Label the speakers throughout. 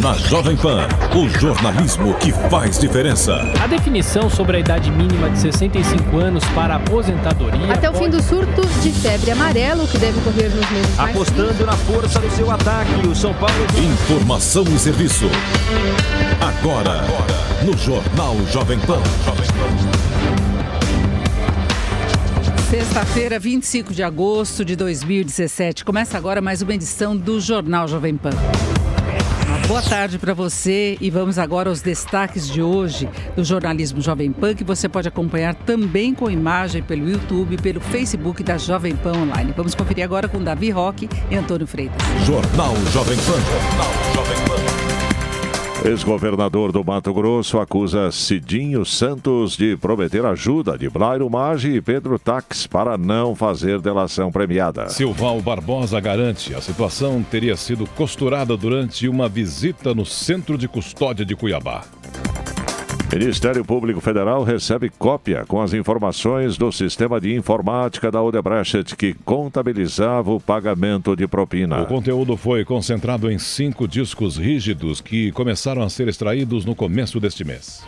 Speaker 1: Na Jovem Pan, o jornalismo que faz diferença.
Speaker 2: A definição sobre a idade mínima de 65 anos para aposentadoria...
Speaker 3: Até o fim do surto de febre amarelo, que deve ocorrer nos meses mais...
Speaker 4: Apostando na força do seu ataque, o São Paulo...
Speaker 1: Informação e serviço. Agora, no Jornal Jovem Pan.
Speaker 5: Sexta-feira, 25 de agosto de 2017. Começa agora mais uma edição do Jornal Jovem Pan. Boa tarde para você e vamos agora aos destaques de hoje do jornalismo Jovem Pan, que você pode acompanhar também com imagem pelo YouTube, pelo Facebook da Jovem Pan Online. Vamos conferir agora com Davi Roque e Antônio Freitas.
Speaker 1: Jornal Jovem Pan. Jornal Jovem Pan.
Speaker 6: Ex-governador do Mato Grosso acusa Cidinho Santos de prometer ajuda de Blairo Maggi e Pedro Tax para não fazer delação premiada.
Speaker 7: Silval Barbosa garante a situação teria sido costurada durante uma visita no Centro de Custódia de Cuiabá.
Speaker 6: Ministério Público Federal recebe cópia com as informações do sistema de informática da Odebrecht que contabilizava o pagamento de propina.
Speaker 7: O conteúdo foi concentrado em 5 discos rígidos que começaram a ser extraídos no começo deste mês.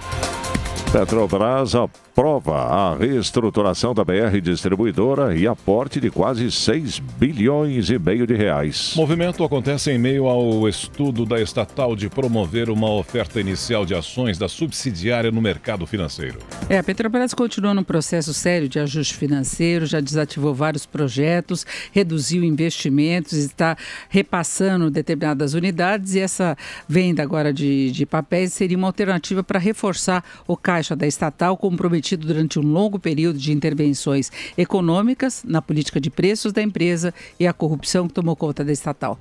Speaker 6: Petrobras aprova a reestruturação da BR Distribuidora e aporte de quase 6,5 bilhões de reais.
Speaker 7: O movimento acontece em meio ao estudo da estatal de promover uma oferta inicial de ações da subsidiária no mercado financeiro.
Speaker 5: A Petrobras continua num processo sério de ajuste financeiro, já desativou vários projetos, reduziu investimentos, está repassando determinadas unidades e essa venda agora de papéis seria uma alternativa para reforçar o caixa da estatal, comprometido durante um longo período de intervenções econômicas na política de preços da empresa e a corrupção que tomou conta da estatal.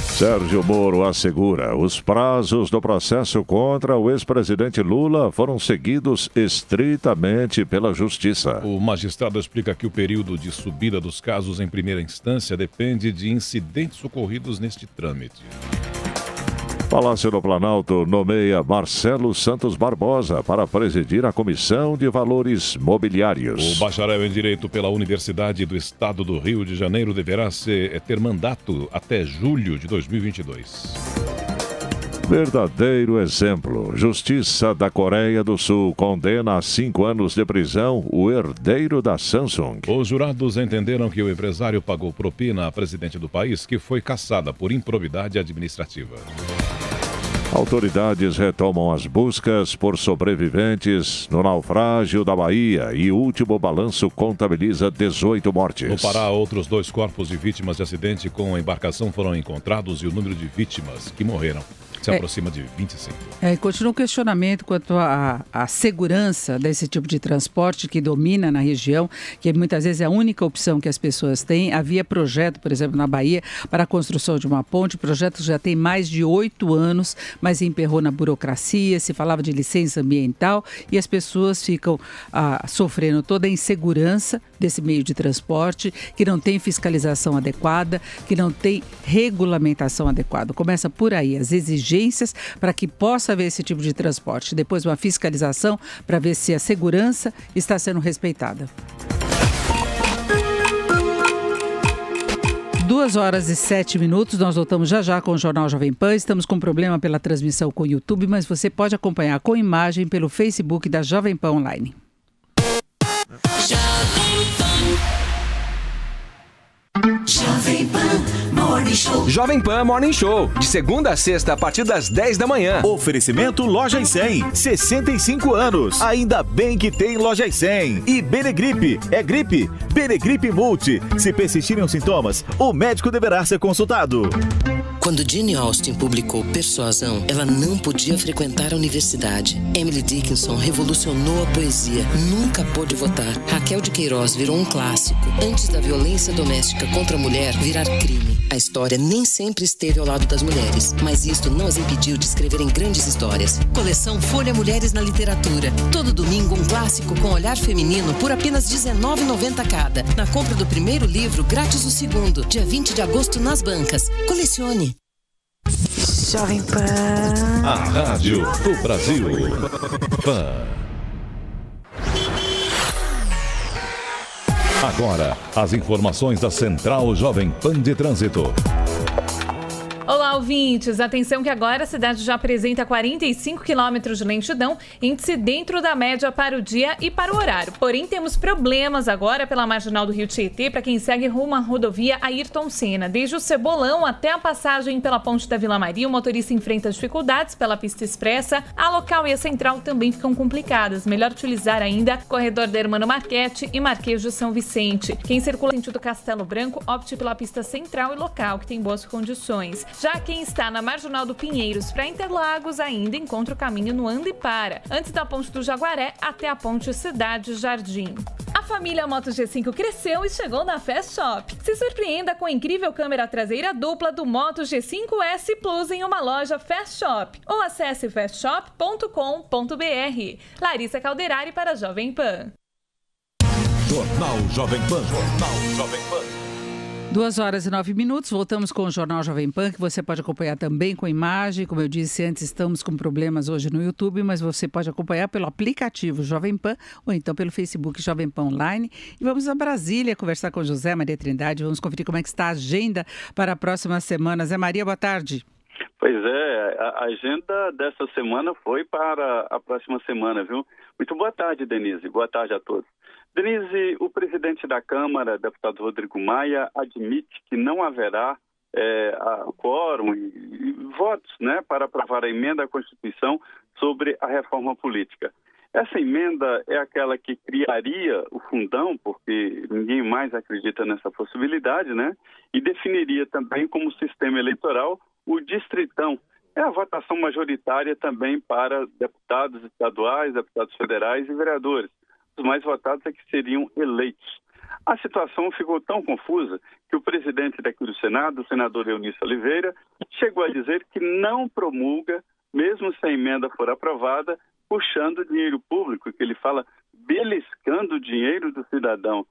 Speaker 6: Sérgio Moro assegura: os prazos do processo contra o ex-presidente Lula foram seguidos estritamente pela Justiça.
Speaker 7: O magistrado explica que o período de subida dos casos em primeira instância depende de incidentes ocorridos neste trâmite.
Speaker 6: Palácio do Planalto nomeia Marcelo Santos Barbosa para presidir a Comissão de Valores Mobiliários.
Speaker 7: O bacharel em Direito pela Universidade do Estado do Rio de Janeiro deverá ter mandato até julho de 2022.
Speaker 6: Verdadeiro exemplo. Justiça da Coreia do Sul condena a 5 anos de prisão o herdeiro da Samsung.
Speaker 7: Os jurados entenderam que o empresário pagou propina à presidente do país, que foi cassada por improbidade administrativa.
Speaker 6: Autoridades retomam as buscas por sobreviventes no naufrágio da Bahia e o último balanço contabiliza 18 mortes.
Speaker 7: No Pará, outros 2 corpos de vítimas de acidente com a embarcação foram encontrados e o número de vítimas que morreram se aproxima de 25.
Speaker 5: Continua um questionamento quanto à segurança desse tipo de transporte que domina na região, que muitas vezes é a única opção que as pessoas têm. Havia projeto, por exemplo, na Bahia, para a construção de uma ponte. O projeto já tem mais de 8 anos, mas emperrou na burocracia, se falava de licença ambiental e as pessoas ficam sofrendo toda a insegurança desse meio de transporte, que não tem fiscalização adequada, que não tem regulamentação adequada. Começa por aí, as exigências para que possa haver esse tipo de transporte. Depois uma fiscalização para ver se a segurança está sendo respeitada. 2h07, nós voltamos já com o Jornal Jovem Pan. Estamos com problema pela transmissão com o YouTube, mas você pode acompanhar com imagem pelo Facebook da Jovem Pan Online.
Speaker 8: Jovem Pan Morning Show.
Speaker 4: Jovem Pan Morning Show, de segunda a sexta a partir das 10 da manhã.
Speaker 9: Oferecimento Lojas 100, 65 anos. Ainda bem que tem Lojas 100. E Benegripe, é gripe? Benegripe Multi. Se persistirem os sintomas, o médico deverá ser consultado.
Speaker 10: Quando Jane Austen publicou Persuasão, ela não podia frequentar a universidade. Emily Dickinson revolucionou a poesia, nunca pôde votar. Raquel de Queiroz virou um clássico. Antes da violência doméstica contra a mulher virar crime. A história nem sempre esteve ao lado das mulheres, mas isto não as impediu de escreverem grandes histórias. Coleção Folha Mulheres na Literatura. Todo domingo um clássico com olhar feminino por apenas R$19,90 cada. Na compra do primeiro livro, grátis o segundo. Dia 20 de agosto nas bancas. Colecione.
Speaker 8: Jovem Pan.
Speaker 7: A Rádio do Brasil. Pan. Agora, as informações da Central Jovem Pan de Trânsito.
Speaker 11: Olá, ouvintes. Atenção que agora a cidade já apresenta 45 quilômetros de lentidão, índice dentro da média para o dia e para o horário. Porém, temos problemas agora pela marginal do Rio Tietê para quem segue rumo à rodovia Ayrton Senna. Desde o Cebolão até a passagem pela ponte da Vila Maria, o motorista enfrenta dificuldades pela pista expressa. A local e a central também ficam complicadas. Melhor utilizar ainda corredor da Hermano Marchetti e Marquês de São Vicente. Quem circula sentido Castelo Branco, opte pela pista central e local, que tem boas condições. Já quem está na marginal do Pinheiros para Interlagos ainda encontra o caminho no Anda e Para, antes da ponte do Jaguaré até a ponte Cidade Jardim. A família Moto G5 cresceu e chegou na Fast Shop. Se surpreenda com a incrível câmera traseira dupla do Moto G5S Plus em uma loja Fast Shop ou acesse fastshop.com.br. Larissa Calderari para Jovem Pan.
Speaker 1: Jornal Jovem Pan. Jornal Jovem Pan.
Speaker 5: 2h09, voltamos com o Jornal Jovem Pan, que você pode acompanhar também com imagem. Como eu disse antes, estamos com problemas hoje no YouTube, mas você pode acompanhar pelo aplicativo Jovem Pan ou então pelo Facebook Jovem Pan Online. E vamos a Brasília conversar com José Maria Trindade, vamos conferir como é que está a agenda para a próxima semana. Zé Maria, boa tarde.
Speaker 12: Pois é, a agenda dessa semana foi para a próxima semana, viu? Muito boa tarde, Denise. Boa tarde a todos. Denise, o presidente da Câmara, deputado Rodrigo Maia, admite que não haverá quórum e votos, né, para aprovar a emenda à Constituição sobre a reforma política. Essa emenda é aquela que criaria o fundão, porque ninguém mais acredita nessa possibilidade, né? E definiria também como sistema eleitoral o distritão. É a votação majoritária também para deputados estaduais, deputados federais e vereadores. Os mais votados é que seriam eleitos. A situação ficou tão confusa que o presidente daqui do Senado, o senador Eunício Oliveira, chegou a dizer que não promulga, mesmo se a emenda for aprovada, puxando dinheiro público, que ele fala beliscando o dinheiro do cidadão,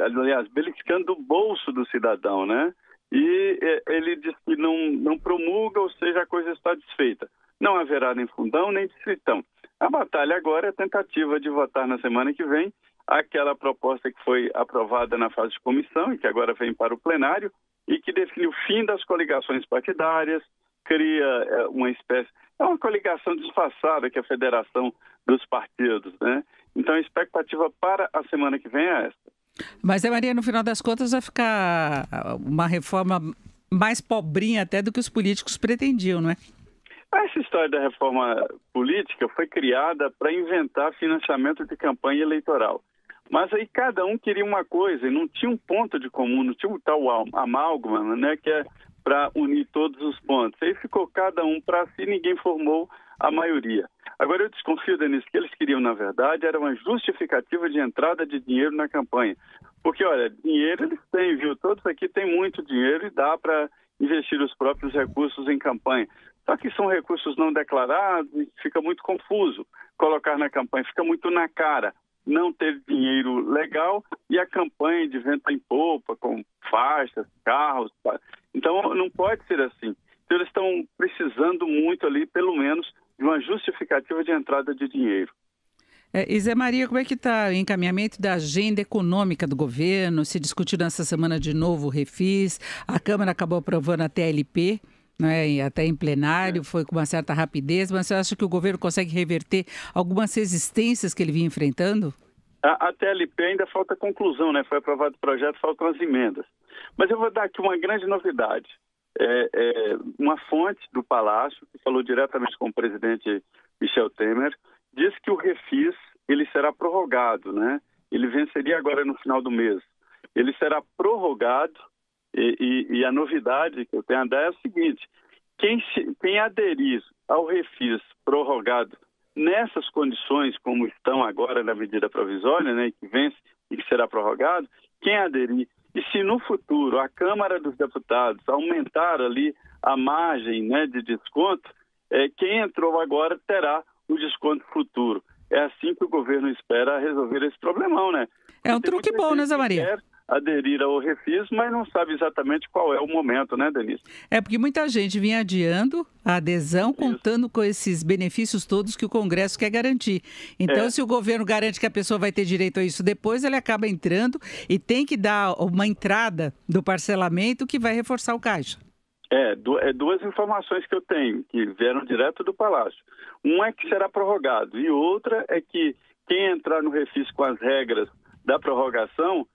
Speaker 12: aliás, beliscando o bolso do cidadão, né? E ele diz que não promulga, ou seja, a coisa está desfeita. Não haverá nem fundão, nem distritão. A batalha agora é a tentativa de votar na semana que vem aquela proposta que foi aprovada na fase de comissão e que agora vem para o plenário e que define o fim das coligações partidárias, cria uma espécie... É uma coligação disfarçada que é a federação dos partidos, né? Então a expectativa para a semana que vem é essa.
Speaker 5: Mas, Maria, no final das contas vai ficar uma reforma mais pobrinha até do que os políticos pretendiam, não é?
Speaker 12: Essa história da reforma política foi criada para inventar financiamento de campanha eleitoral. Mas aí cada um queria uma coisa e não tinha um ponto de comum, não tinha um tal amálgama, né, que é para unir todos os pontos. Aí ficou cada um para si, ninguém formou a maioria. Agora eu desconfio, Denise, que eles queriam, na verdade, era uma justificativa de entrada de dinheiro na campanha. Porque, olha, dinheiro eles têm, viu? Todos aqui têm muito dinheiro e dá para investir os próprios recursos em campanha. Só que são recursos não declarados e fica muito confuso colocar na campanha, fica muito na cara não ter dinheiro legal e a campanha de vento em popa, com faixas, carros. Então não pode ser assim. Então eles estão precisando muito ali, pelo menos, de uma justificativa de entrada de dinheiro.
Speaker 5: E Zé Maria, como é que está o encaminhamento da agenda econômica do governo? Se discutiu nessa semana de novo o Refis, a Câmara acabou aprovando a TLP, né, e até em plenário, foi com uma certa rapidez, mas você acha que o governo consegue reverter algumas resistências que ele vinha enfrentando?
Speaker 12: A TLP ainda falta conclusão, né? Foi aprovado o projeto, faltam as emendas. Mas eu vou dar aqui uma grande novidade. Uma fonte do Palácio, que falou diretamente com o presidente Michel Temer, diz que o Refis ele será prorrogado, né? Ele venceria agora no final do mês. Ele será prorrogado e a novidade que eu tenho a dar é a seguinte: quem aderir ao Refis prorrogado nessas condições como estão agora na medida provisória, né, que vence e que será prorrogado, quem aderir, e se no futuro a Câmara dos Deputados aumentar ali a margem, né, de desconto, quem entrou agora terá o desconto futuro. É assim que o governo espera resolver esse problemão, né?
Speaker 5: É um truque bom, né, Zé Maria?
Speaker 12: Quer aderir ao Refis, mas não sabe exatamente qual é o momento, né, Denise?
Speaker 5: É porque muita gente vinha adiando a adesão, contando com esses benefícios todos que o Congresso quer garantir. Então, se o governo garante que a pessoa vai ter direito a isso depois, ele acaba entrando e tem que dar uma entrada do parcelamento que vai reforçar o caixa.
Speaker 12: Duas informações que eu tenho, que vieram direto do Palácio. Uma é que será prorrogado e outra é que quem entrar no refis com as regras da prorrogação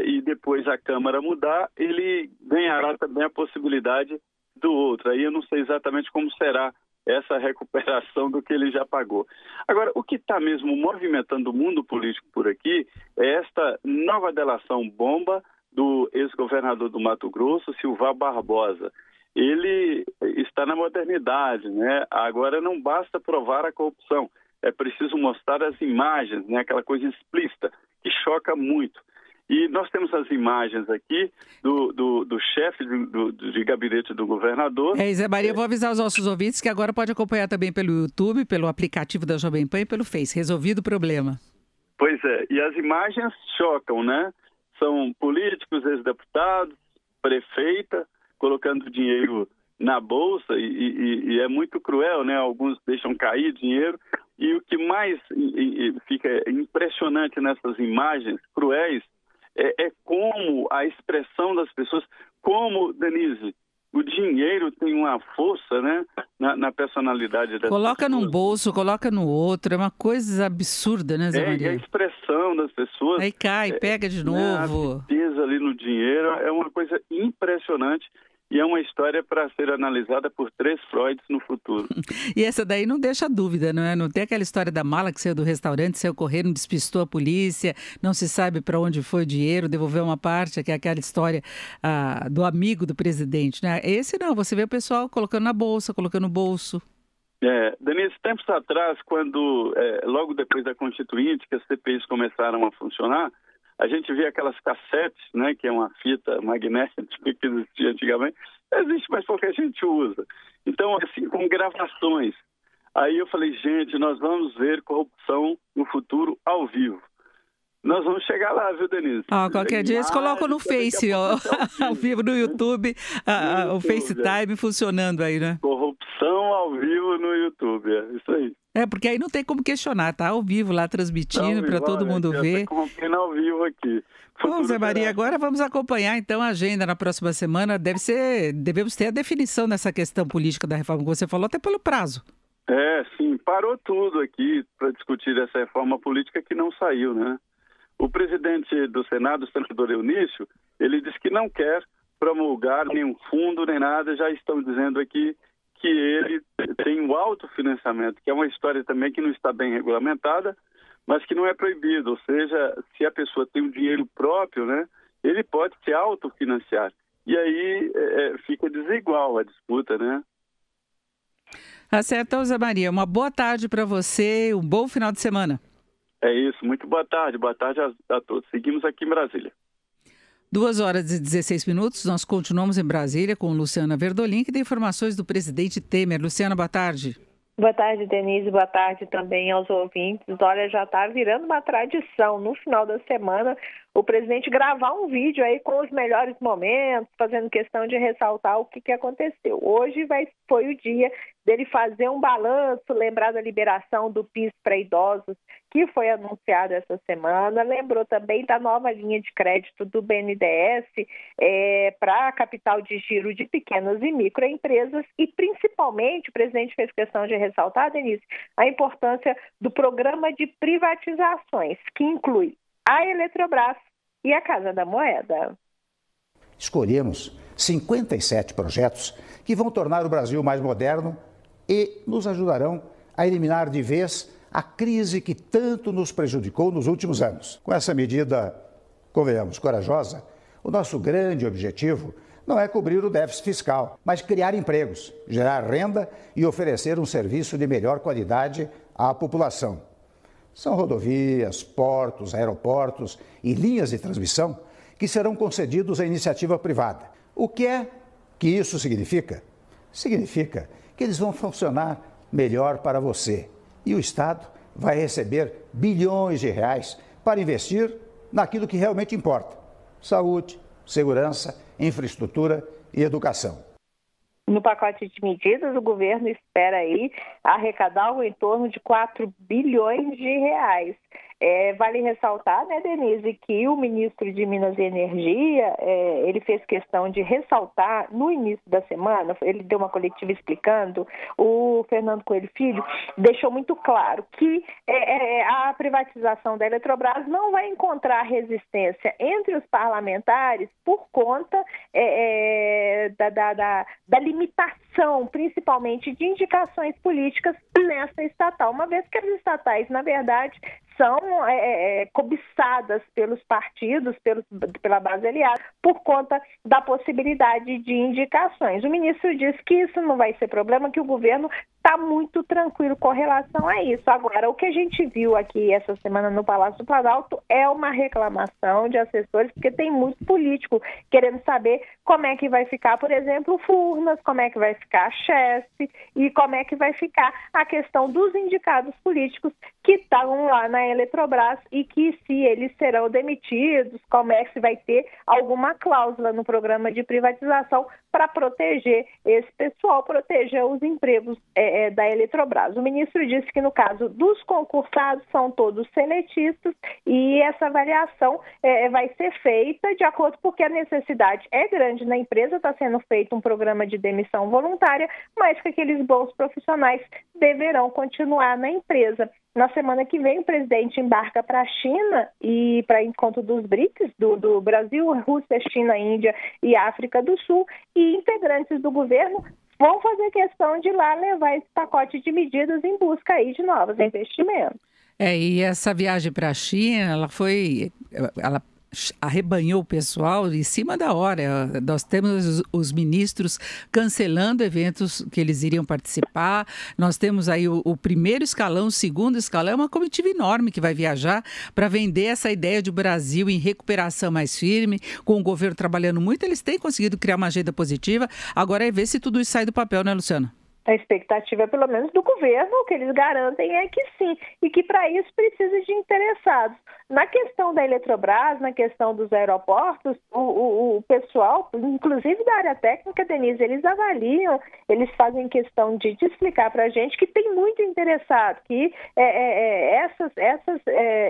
Speaker 12: e depois a Câmara mudar, ele ganhará também a possibilidade do outro. Aí eu não sei exatamente como será essa recuperação do que ele já pagou. Agora, o que está mesmo movimentando o mundo político por aqui é esta nova delação bomba do ex-governador do Mato Grosso, Silvar Barbosa. Ele está na modernidade, né? Agora não basta provar a corrupção, é preciso mostrar as imagens, né? Aquela coisa explícita, que choca muito. E nós temos as imagens aqui do chefe de gabinete do governador.
Speaker 5: Zé Maria, vou avisar os nossos ouvintes que agora pode acompanhar também pelo YouTube, pelo aplicativo da Jovem Pan e pelo Face. Resolvido o problema.
Speaker 12: Pois é, e as imagens chocam, né? São políticos, ex-deputados, prefeita, colocando dinheiro na bolsa e é muito cruel, né? Alguns deixam cair dinheiro e o que mais fica impressionante nessas imagens cruéis é como a expressão das pessoas, como, Denise, o dinheiro tem uma força, né, na personalidade das pessoas.
Speaker 5: Coloca num bolso, coloca no outro, é uma coisa absurda, né, Zé Maria?
Speaker 12: E a expressão das pessoas...
Speaker 5: Aí cai, pega de novo.
Speaker 12: A certeza ali no dinheiro é uma coisa impressionante e é uma história para ser analisada por 3 Freuds no futuro.
Speaker 5: E essa daí não deixa dúvida, não é? Não tem aquela história da mala que saiu do restaurante, saiu correndo, despistou a polícia, não se sabe para onde foi o dinheiro, devolveu uma parte, que é aquela história do amigo do presidente, né? Esse não, você vê o pessoal colocando na bolsa, colocando no bolso.
Speaker 12: Denise, tempos atrás, quando, logo depois da Constituinte, que as CPIs começaram a funcionar, a gente vê aquelas cassetes, né, que é uma fita magnética que existia antigamente, existe, mas pouca gente usa. Então, assim, com gravações. Aí eu falei, gente, nós vamos ver corrupção no futuro ao vivo. Nós vamos chegar lá, viu, Denise?
Speaker 5: Qualquer dia eles colocam no Face, ao vivo no YouTube, o FaceTime funcionando aí, né?
Speaker 12: Corrupção ao vivo no YouTube, isso aí.
Speaker 5: Porque aí não tem como questionar, tá ao vivo lá transmitindo para todo mundo ver.
Speaker 12: Ao vivo aqui.
Speaker 5: Bom, Zé Maria, agora vamos acompanhar então a agenda na próxima semana. Devemos ter a definição dessa questão política da reforma que você falou, até pelo prazo.
Speaker 12: Sim, parou tudo aqui para discutir essa reforma política que não saiu, né? O presidente do Senado, o senador Eunício, ele disse que não quer promulgar nenhum fundo nem nada, já estão dizendo aqui que ele tem um autofinanciamento, que é uma história também que não está bem regulamentada, mas que não é proibido. Ou seja, se a pessoa tem um dinheiro próprio, né, ele pode se autofinanciar. E aí fica desigual a disputa, né?
Speaker 5: Tá certo, então, Zé Maria. Uma boa tarde para você, um bom final de semana.
Speaker 12: É isso, muito boa tarde a todos. Seguimos aqui em Brasília.
Speaker 5: 2h16, nós continuamos em Brasília com Luciana Verdolim, que tem informações do presidente Temer. Luciana, boa tarde.
Speaker 13: Boa tarde, Denise. Boa tarde também aos ouvintes. Olha, já está virando uma tradição no final da semana o presidente gravar um vídeo aí com os melhores momentos, fazendo questão de ressaltar o que aconteceu. Hoje foi o dia dele fazer um balanço, lembrar da liberação do PIS para idosos, que foi anunciado essa semana. Lembrou também da nova linha de crédito do BNDES para a capital de giro de pequenas e microempresas e, principalmente, o presidente fez questão de ressaltar, Denise, a importância do programa de privatizações, que inclui a Eletrobras e a Casa da Moeda.
Speaker 14: Escolhemos 57 projetos que vão tornar o Brasil mais moderno e nos ajudarão a eliminar de vez a crise que tanto nos prejudicou nos últimos anos. Com essa medida, convenhamos, corajosa, o nosso grande objetivo não é cobrir o déficit fiscal, mas criar empregos, gerar renda e oferecer um serviço de melhor qualidade à população. São rodovias, portos, aeroportos e linhas de transmissão que serão concedidos à iniciativa privada. O que é que isso significa? Significa que eles vão funcionar melhor para você. E o Estado vai receber bilhões de reais para investir naquilo que realmente importa: saúde, segurança, infraestrutura e educação.
Speaker 13: No pacote de medidas, o governo espera aí arrecadar algo em torno de 4 bilhões de reais. Vale ressaltar, né, Denise, que o ministro de Minas e Energia, ele fez questão de ressaltar no início da semana, ele deu uma coletiva explicando, o Fernando Coelho Filho deixou muito claro que a privatização da Eletrobras não vai encontrar resistência entre os parlamentares por conta da limitação, principalmente de indicações políticas nessa estatal, uma vez que as estatais, na verdade, são cobiçadas pelos partidos, pela base aliada, por conta da possibilidade de indicações. O ministro disse que isso não vai ser problema, que o governo está muito tranquilo com relação a isso. Agora, o que a gente viu aqui essa semana no Palácio do Planalto é uma reclamação de assessores, porque tem muito político querendo saber como é que vai ficar, por exemplo, o Furnas, como é que vai ficar a Chesf e como é que vai ficar a questão dos indicados políticos que estavam lá na Eletrobras e que, se eles serão demitidos, como é que se vai ter alguma cláusula no programa de privatização para proteger esse pessoal, proteger os empregos da Eletrobras. O ministro disse que, no caso dos concursados, são todos seletistas e essa avaliação vai ser feita de acordo, porque a necessidade é grande na empresa, está sendo feito um programa de demissão voluntária, mas que aqueles bons profissionais deverão continuar na empresa. Na semana que vem, o presidente embarca para a China e para encontro dos BRICS, do Brasil, Rússia, China, Índia e África do Sul, e integrantes do governo vão fazer questão de ir lá levar esse pacote de medidas em busca aí de novos investimentos.
Speaker 5: E essa viagem para a China, ela arrebanhou o pessoal em cima da hora. Nós temos os ministros cancelando eventos que eles iriam participar. Nós temos aí o primeiro escalão, o segundo escalão. É uma comitiva enorme que vai viajar para vender essa ideia de Brasil em recuperação mais firme, com o governo trabalhando muito. Eles têm conseguido criar uma agenda positiva. Agora é ver se tudo isso sai do papel, né, Luciana?
Speaker 13: A expectativa, pelo menos do governo, o que eles garantem é que sim, e que para isso precisa de interessados. Na questão da Eletrobras, na questão dos aeroportos, o pessoal, inclusive da área técnica, Denise, eles avaliam, eles fazem questão de explicar para a gente que tem muito interessado, que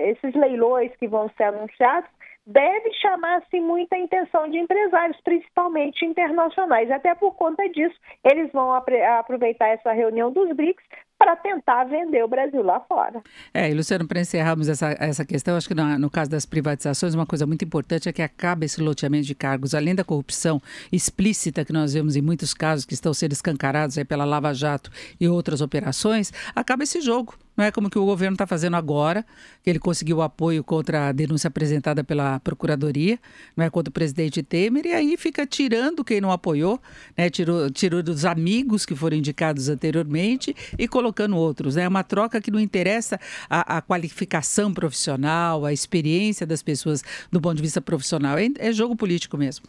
Speaker 13: esses leilões que vão ser anunciados deve chamar-se muita atenção de empresários, principalmente internacionais. Até por conta disso, eles vão aproveitar essa reunião dos BRICS para tentar vender o Brasil lá fora.
Speaker 5: E Luciano, para encerrarmos essa questão, acho que no caso das privatizações, uma coisa muito importante é que acabe esse loteamento de cargos, além da corrupção explícita que nós vemos em muitos casos que estão sendo escancarados aí pela Lava Jato e outras operações, acaba esse jogo. Não é como que o governo está fazendo agora, que ele conseguiu apoio contra a denúncia apresentada pela Procuradoria, não é, contra o presidente Temer, e aí fica tirando quem não apoiou, né, tirou dos amigos que foram indicados anteriormente e colocando outros. É uma troca que não interessa a qualificação profissional, a experiência das pessoas do ponto de vista profissional. É jogo político mesmo.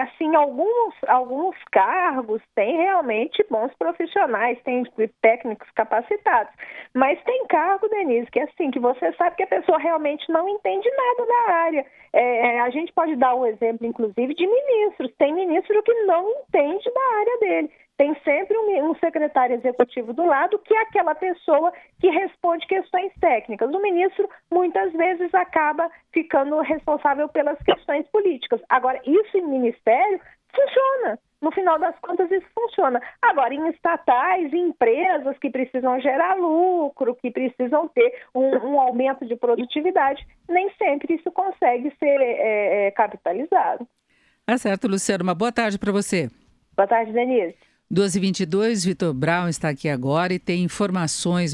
Speaker 13: Assim, alguns cargos têm realmente bons profissionais, tem técnicos capacitados, mas tem cargo, Denise, que assim, que você sabe que a pessoa realmente não entende nada da área. A gente pode dar um exemplo, inclusive, de ministros. Tem ministro que não entende da área dele. Tem sempre um secretário executivo do lado, que é aquela pessoa que responde questões técnicas. O ministro, muitas vezes, acaba ficando responsável pelas questões políticas. Agora, isso em ministério funciona. No final das contas, isso funciona. Agora, em estatais, em empresas que precisam gerar lucro, que precisam ter um aumento de produtividade, nem sempre isso consegue ser capitalizado.
Speaker 5: Tá certo, Luciano. Uma boa tarde para você.
Speaker 13: Boa tarde, Denise.
Speaker 5: 12h22, Vitor Brown está aqui agora e tem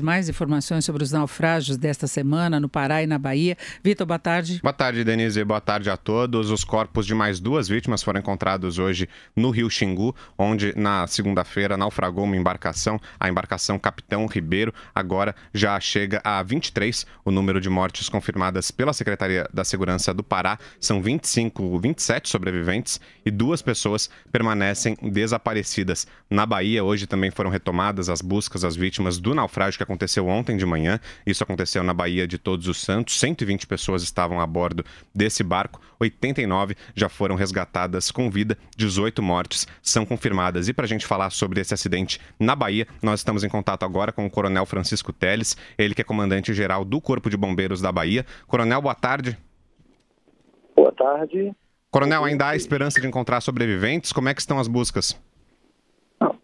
Speaker 5: mais informações sobre os naufrágios desta semana no Pará e na Bahia. Vitor, boa tarde.
Speaker 15: Boa tarde, Denise. Boa tarde a todos. Os corpos de mais 2 vítimas foram encontrados hoje no Rio Xingu, onde na segunda-feira naufragou uma embarcação, a embarcação Capitão Ribeiro. Agora já chega a 23 o número de mortes confirmadas pela Secretaria da Segurança do Pará. São 27 sobreviventes e 2 pessoas permanecem desaparecidas. na Bahia. Hoje também foram retomadas as buscas às vítimas do naufrágio que aconteceu ontem de manhã. Isso aconteceu na Baía de Todos os Santos. 120 pessoas estavam a bordo desse barco. 89 já foram resgatadas com vida. 18 mortes são confirmadas. E para a gente falar sobre esse acidente na Bahia, nós estamos em contato agora com o Coronel Francisco Teles, ele que é comandante-geral do Corpo de Bombeiros da Bahia. Coronel, boa tarde.
Speaker 16: Boa tarde.
Speaker 15: Coronel, ainda há esperança de encontrar sobreviventes? Como é que estão as buscas?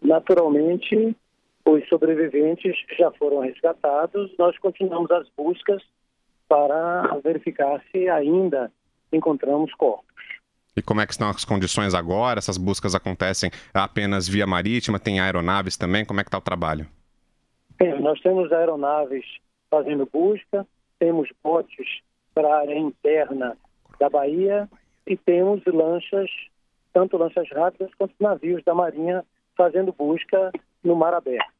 Speaker 16: Naturalmente, os sobreviventes já foram resgatados. Nós continuamos as buscas para verificar se ainda encontramos corpos.
Speaker 15: E como é que estão as condições agora? Essas buscas acontecem apenas via marítima? Tem aeronaves também? Como é que está o trabalho?
Speaker 16: Nós temos aeronaves fazendo busca, temos botes para a área interna da Bahia e temos lanchas, tanto lanchas rápidas quanto navios da Marinha fazendo busca no mar aberto.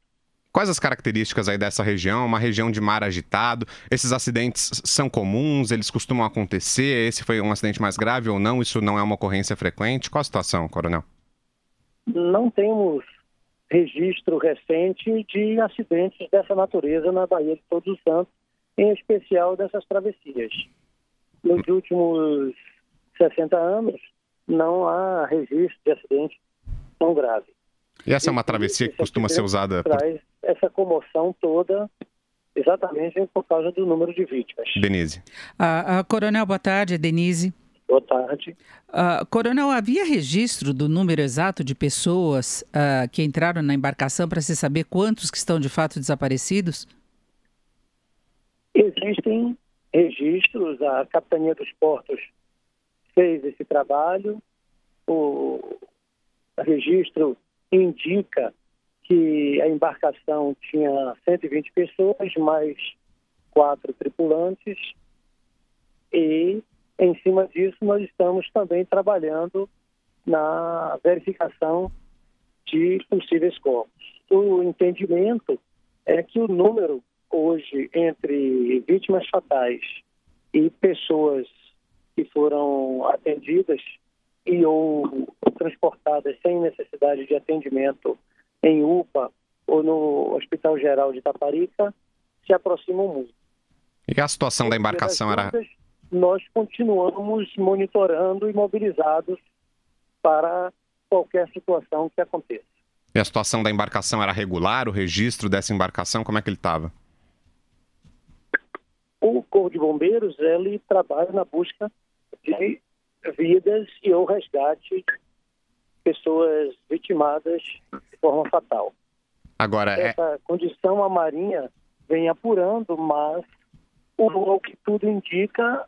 Speaker 15: Quais as características aí dessa região? Uma região de mar agitado? Esses acidentes são comuns? Eles costumam acontecer? Esse foi um acidente mais grave ou não? Isso não é uma ocorrência frequente? Qual a situação, Coronel?
Speaker 16: Não temos registro recente de acidentes dessa natureza na Baía de Todos os Santos, em especial dessas travessias. Nos últimos 60 anos, não há registro de acidente tão grave.
Speaker 15: E essa é uma travessia que costuma ser usada...
Speaker 16: Traz essa comoção toda exatamente por causa do número de vítimas.
Speaker 15: Denise.
Speaker 5: Coronel, boa tarde. Denise.
Speaker 16: Boa tarde.
Speaker 5: Coronel, havia registro do número exato de pessoas que entraram na embarcação para se saber quantos que estão de fato desaparecidos?
Speaker 16: Existem registros, a Capitania dos Portos fez esse trabalho, o registro indica que a embarcação tinha 120 pessoas, mais 4 tripulantes, e em cima disso nós estamos também trabalhando na verificação de possíveis corpos. O entendimento é que o número hoje entre vítimas fatais e pessoas que foram atendidas e ou transportadas sem necessidade de atendimento em UPA ou no Hospital Geral de Itaparica se aproximam muito.
Speaker 15: E a situação da embarcação era...
Speaker 16: Nós continuamos monitorando e mobilizados para qualquer situação que aconteça.
Speaker 15: E a situação da embarcação era regular? O registro dessa embarcação, como é que ele estava?
Speaker 16: O Corpo de Bombeiros, ele trabalha na busca de vidas e ou resgate de pessoas vitimadas de forma fatal.
Speaker 15: Agora,
Speaker 16: essa condição a Marinha vem apurando, mas o que tudo indica,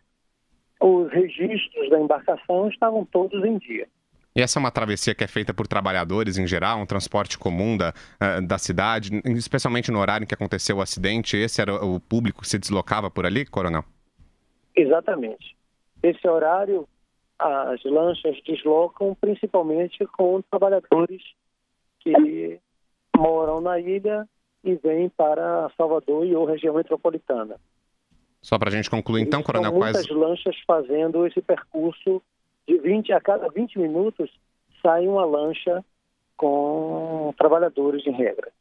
Speaker 16: os registros da embarcação estavam todos em dia.
Speaker 15: E essa é uma travessia que é feita por trabalhadores em geral, um transporte comum da cidade, especialmente no horário em que aconteceu o acidente? Esse era o público que se deslocava por ali, Coronel?
Speaker 16: Exatamente. Esse horário, as lanchas deslocam principalmente com trabalhadores que moram na ilha e vêm para Salvador e ou região metropolitana.
Speaker 15: Só para a gente concluir então, Coronel,
Speaker 16: são muitas lanchas fazendo esse percurso de 20 a cada 20 minutos sai uma lancha com trabalhadores em regra.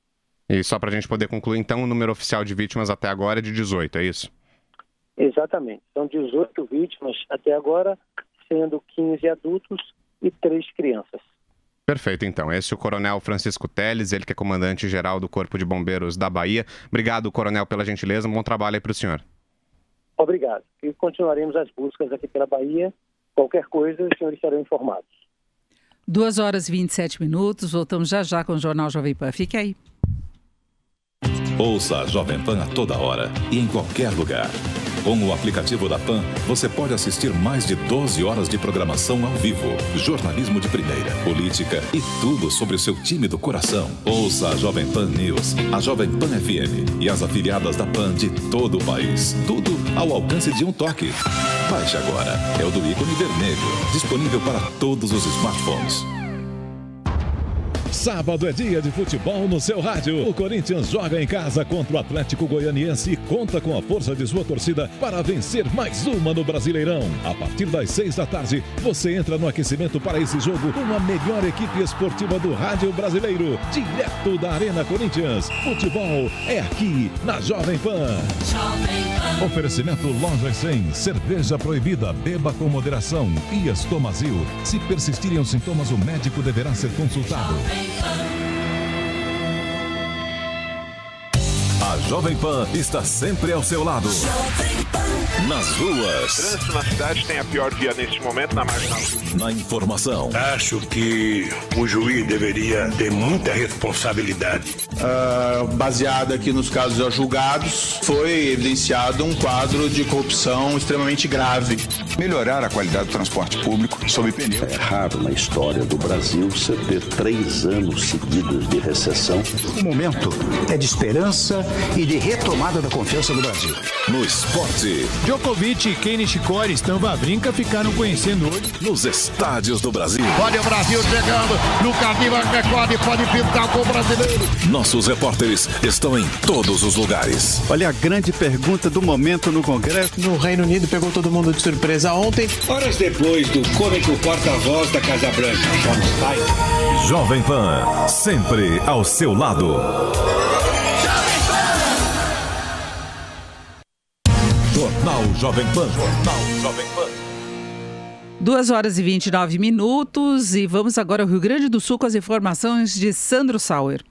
Speaker 15: E só para a gente poder concluir então, o número oficial de vítimas até agora é de 18, é isso?
Speaker 16: Exatamente. São 18 vítimas até agora, sendo 15 adultos e 3 crianças.
Speaker 15: Perfeito, então. Esse é o Coronel Francisco Teles, ele que é comandante-geral do Corpo de Bombeiros da Bahia. Obrigado, Coronel, pela gentileza. Um bom trabalho aí para o senhor.
Speaker 16: Obrigado. E continuaremos as buscas aqui pela Bahia. Qualquer coisa, os senhores serão informados.
Speaker 5: 2h27. Voltamos já com o Jornal Jovem Pan. Fique aí.
Speaker 1: Ouça a Jovem Pan a toda hora e em qualquer lugar. Com o aplicativo da PAN, você pode assistir mais de 12 horas de programação ao vivo, jornalismo de primeira, política e tudo sobre o seu time do coração. Ouça a Jovem Pan News, a Jovem Pan FM e as afiliadas da PAN de todo o país. Tudo ao alcance de um toque. Baixe agora. É o do ícone vermelho, disponível para todos os smartphones.
Speaker 7: Sábado é dia de futebol no seu rádio. O Corinthians joga em casa contra o Atlético Goianiense e conta com a força de sua torcida para vencer mais uma no Brasileirão. A partir das 6 da tarde, você entra no aquecimento para esse jogo com a melhor equipe esportiva do rádio brasileiro, direto da Arena Corinthians. Futebol é aqui na Jovem Pan. Oferecimento Lojas 100, cerveja proibida, beba com moderação. E Estomazil, se persistirem os sintomas, o médico deverá ser consultado.
Speaker 1: A Jovem Pan está sempre ao seu lado. Nas ruas.
Speaker 17: Trânsito na cidade tem a pior via neste momento, na Marginal Sul.
Speaker 1: Na informação.
Speaker 18: Acho que o juiz deveria ter muita responsabilidade.
Speaker 19: Baseado aqui nos casos já julgados, foi evidenciado um quadro de corrupção extremamente grave.
Speaker 20: Melhorar a qualidade do transporte público sob pneu.
Speaker 21: É raro na história do Brasil você ter 3 anos seguidos de recessão.
Speaker 14: O momento é de esperança e de retomada da confiança do Brasil.
Speaker 1: No esporte.
Speaker 22: Djokovic e Kenny Nishikori estão Wawrinka ficaram conhecendo hoje.
Speaker 1: Nos estádios do Brasil.
Speaker 22: Olha o Brasil chegando, Lucas Lima pode pintar com o brasileiro.
Speaker 1: Nossos repórteres estão em todos os lugares.
Speaker 23: Olha a grande pergunta do momento no Congresso.
Speaker 22: No Reino Unido pegou todo mundo de surpresa ontem.
Speaker 18: Horas depois do cômico porta-voz da Casa Branca, John Stein.
Speaker 1: Jovem Pan, sempre ao seu lado. Jornal Jovem Pan. Jornal Jovem Pan.
Speaker 5: 2h29 e vamos agora ao Rio Grande do Sul com as informações de Sandro Sauer.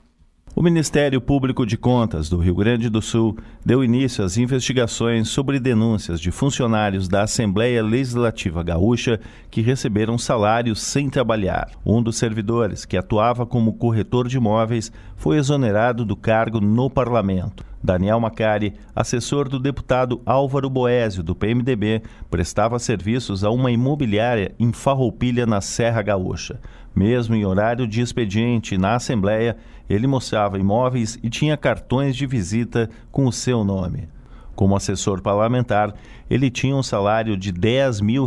Speaker 24: O Ministério Público de Contas do Rio Grande do Sul deu início às investigações sobre denúncias de funcionários da Assembleia Legislativa Gaúcha que receberam salários sem trabalhar. Um dos servidores, que atuava como corretor de imóveis, foi exonerado do cargo no Parlamento. Daniel Macari, assessor do deputado Álvaro Boésio, do PMDB, prestava serviços a uma imobiliária em Farroupilha, na Serra Gaúcha. Mesmo em horário de expediente na Assembleia, ele mostrava imóveis e tinha cartões de visita com o seu nome. Como assessor parlamentar, ele tinha um salário de R$10 mil.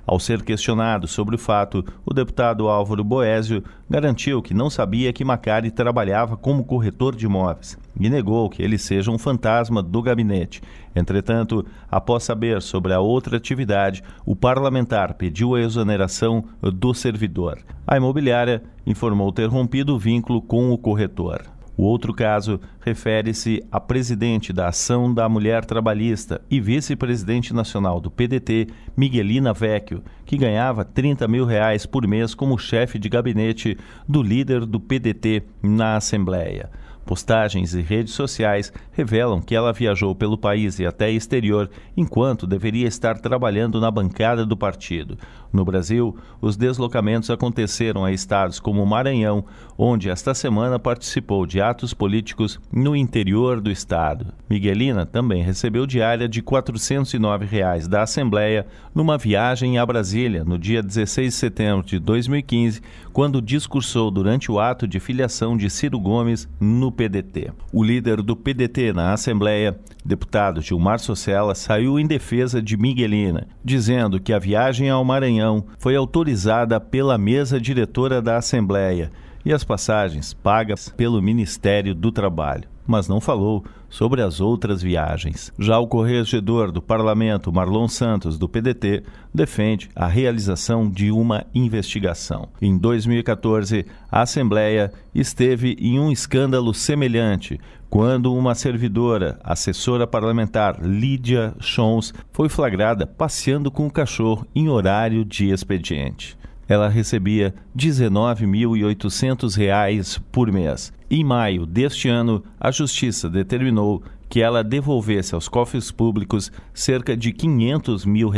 Speaker 24: Ao ser questionado sobre o fato, o deputado Álvaro Boésio garantiu que não sabia que Macari trabalhava como corretor de imóveis e negou que ele seja um fantasma do gabinete. Entretanto, após saber sobre a outra atividade, o parlamentar pediu a exoneração do servidor. A imobiliária informou ter rompido o vínculo com o corretor. O outro caso refere-se à presidente da Ação da Mulher Trabalhista e vice-presidente nacional do PDT, Miguelina Vecchio, que ganhava R$30 mil por mês como chefe de gabinete do líder do PDT na Assembleia. Postagens e redes sociais revelam que ela viajou pelo país e até exterior enquanto deveria estar trabalhando na bancada do partido. No Brasil, os deslocamentos aconteceram a estados como Maranhão, onde esta semana participou de atos políticos no interior do estado. Miguelina também recebeu diária de R$ 409 da Assembleia numa viagem a Brasília no dia 16 de setembro de 2015, quando discursou durante o ato de filiação de Ciro Gomes no PDT. O líder do PDT na Assembleia, deputado Gilmar Socella, saiu em defesa de Miguelina, dizendo que a viagem ao Maranhão foi autorizada pela mesa diretora da Assembleia e as passagens pagas pelo Ministério do Trabalho, mas não falou sobre as outras viagens. Já o corregedor do Parlamento, Marlon Santos, do PDT, defende a realização de uma investigação. Em 2014, a Assembleia esteve em um escândalo semelhante, quando uma servidora, assessora parlamentar Lídia Chons, foi flagrada passeando com o cachorro em horário de expediente. Ela recebia R$ 19.800 por mês. Em maio deste ano, a Justiça determinou que ela devolvesse aos cofres públicos cerca de R$ 500 mil.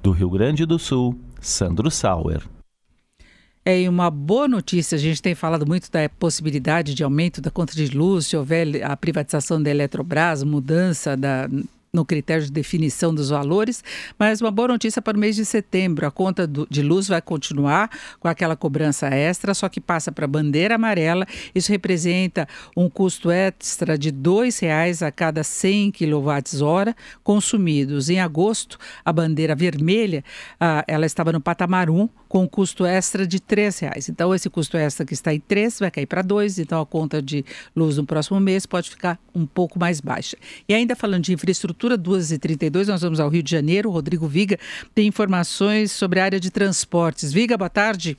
Speaker 24: Do Rio Grande do Sul, Sandro Sauer.
Speaker 5: E uma boa notícia, a gente tem falado muito da possibilidade de aumento da conta de luz, se houver a privatização da Eletrobras, mudança no critério de definição dos valores, mas uma boa notícia para o mês de setembro. A conta de luz vai continuar com aquela cobrança extra, só que passa para a bandeira amarela. Isso representa um custo extra de R$ 2,00 a cada 100 kWh consumidos. Em agosto, a bandeira vermelha, ela estava no patamar 1, com um custo extra de R$ 3,00. Então, esse custo extra que está em 3 vai cair para 2, então a conta de luz no próximo mês pode ficar um pouco mais baixa. E ainda falando de infraestrutura, 2h32, nós vamos ao Rio de Janeiro. O Rodrigo Viga tem informações sobre a área de transportes. Viga, boa tarde.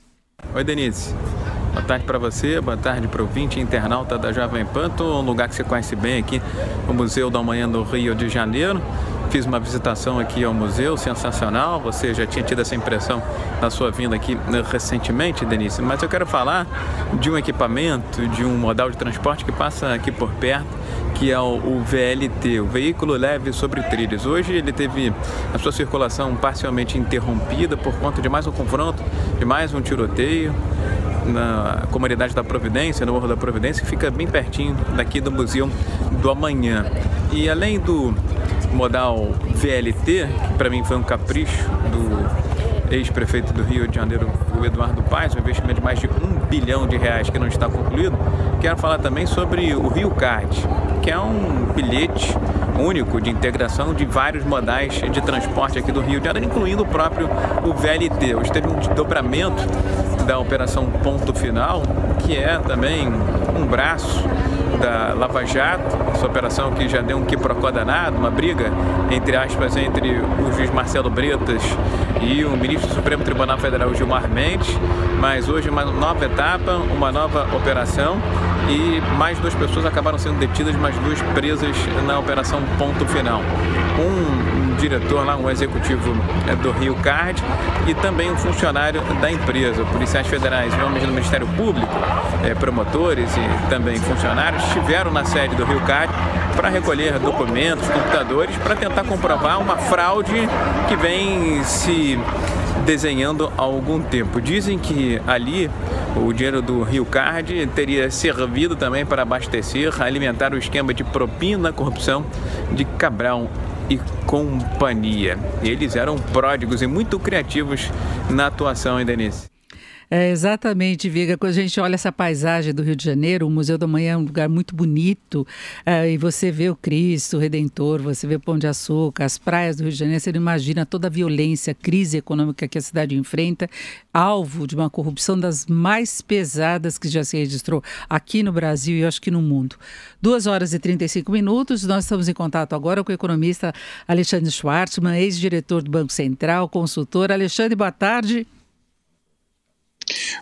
Speaker 2: Oi, Denise. Boa tarde para você, boa tarde para o ouvinte internauta da Jovem Pan. Estou num lugar que você conhece bem aqui, o Museu da Manhã do Rio de Janeiro. Fiz uma visitação aqui ao museu, sensacional. Você já tinha tido essa impressão na sua vinda aqui recentemente, Denise. Mas eu quero falar de um equipamento, de um modal de transporte que passa aqui por perto, que é o VLT, o Veículo Leve sobre Trilhos. Hoje ele teve a sua circulação parcialmente interrompida por conta de mais um confronto, de mais um tiroteio na comunidade da Providência, no Morro da Providência, que fica bem pertinho daqui do Museu do Amanhã. E além do modal VLT, que para mim foi um capricho do ex-prefeito do Rio de Janeiro, o Eduardo Paes, um investimento de mais de R$1 bilhão que não está concluído, quero falar também sobre o Rio Card, que é um bilhete único de integração de vários modais de transporte aqui do Rio de Janeiro, incluindo o próprio VLT. Hoje teve um desdobramento da Operação Ponto Final, que é também um braço da Lava Jato, essa operação que já deu um quiprocó danado, uma briga, entre aspas, entre o juiz Marcelo Bretas e o ministro do Supremo Tribunal Federal, Gilmar Mendes, mas hoje uma nova etapa, uma nova operação e mais 2 pessoas acabaram sendo detidas, mais 2 presas na Operação Ponto Final. Um diretor lá, um executivo do Rio Card e também um funcionário da empresa. Policiais federais, homens do Ministério Público, promotores e também funcionários estiveram na sede do Rio Card para recolher documentos, computadores, para tentar comprovar uma fraude que vem se desenhando há algum tempo. Dizem que ali o dinheiro do Rio Card teria servido também para abastecer, alimentar o esquema de propina, corrupção de Cabral e companhia. Eles eram pródigos e muito criativos na atuação, hein, Denise?
Speaker 5: Exatamente, Viga. Quando a gente olha essa paisagem do Rio de Janeiro, o Museu da Manhã é um lugar muito bonito, e você vê o Cristo, o Redentor, você vê o Pão de Açúcar, as praias do Rio de Janeiro, você não imagina toda a violência, a crise econômica que a cidade enfrenta, alvo de uma corrupção das mais pesadas que já se registrou aqui no Brasil e eu acho que no mundo. 2h35, nós estamos em contato agora com o economista Alexandre Schwartzman, ex-diretor do Banco Central, consultor. Alexandre, boa tarde.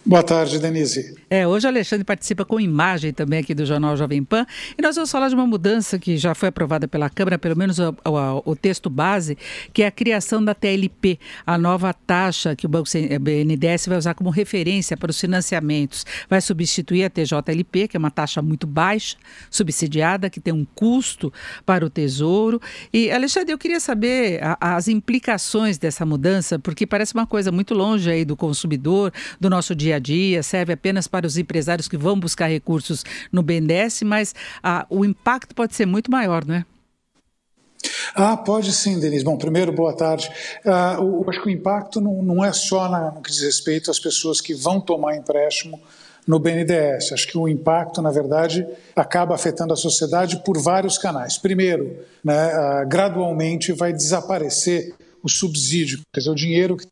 Speaker 3: Boa tarde, Denise.
Speaker 5: Hoje o Alexandre participa com imagem também aqui do Jornal Jovem Pan e nós vamos falar de uma mudança que já foi aprovada pela Câmara, pelo menos o texto base, que é a criação da TLP, a nova taxa que o BNDES vai usar como referência para os financiamentos. Vai substituir a TJLP, que é uma taxa muito baixa, subsidiada, que tem um custo para o Tesouro. E, Alexandre, eu queria saber as implicações dessa mudança, porque parece uma coisa muito longe aí do consumidor, do nosso dia a dia, serve apenas para os empresários que vão buscar recursos no BNDES, mas o impacto pode ser muito maior, não é?
Speaker 3: Pode sim, Denise. Bom, primeiro, boa tarde. Eu acho que o impacto não é só no que diz respeito às pessoas que vão tomar empréstimo no BNDES. Acho que o impacto, na verdade, acaba afetando a sociedade por vários canais. Primeiro, gradualmente vai desaparecer o subsídio, quer dizer, o dinheiro que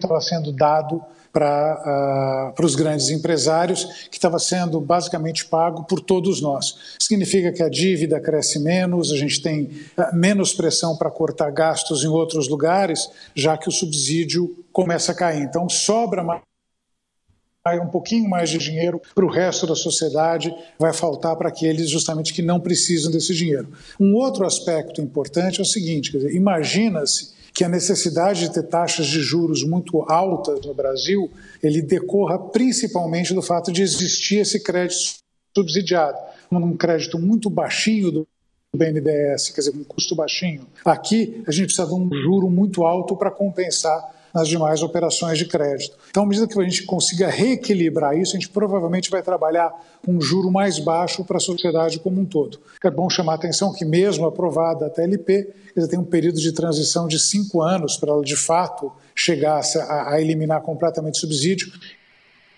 Speaker 3: estava sendo dado para os grandes empresários, que estava sendo basicamente pago por todos nós. Significa que a dívida cresce menos, a gente tem menos pressão para cortar gastos em outros lugares, já que o subsídio começa a cair. Então, sobra um pouquinho mais de dinheiro para o resto da sociedade, vai faltar para aqueles justamente que não precisam desse dinheiro. Um outro aspecto importante é o seguinte, quer dizer, imagina-se que a necessidade de ter taxas de juros muito altas no Brasil, ele decorra principalmente do fato de existir esse crédito subsidiado, um crédito muito baixinho do BNDES, quer dizer, um custo baixinho. Aqui, a gente precisa de um juro muito alto para compensar nas demais operações de crédito. Então, à medida que a gente consiga reequilibrar isso, a gente provavelmente vai trabalhar com um juro mais baixo para a sociedade como um todo. É bom chamar a atenção que, mesmo aprovada a TLP, ela tem um período de transição de 5 anos para ela, de fato, chegar a eliminar completamente o subsídio.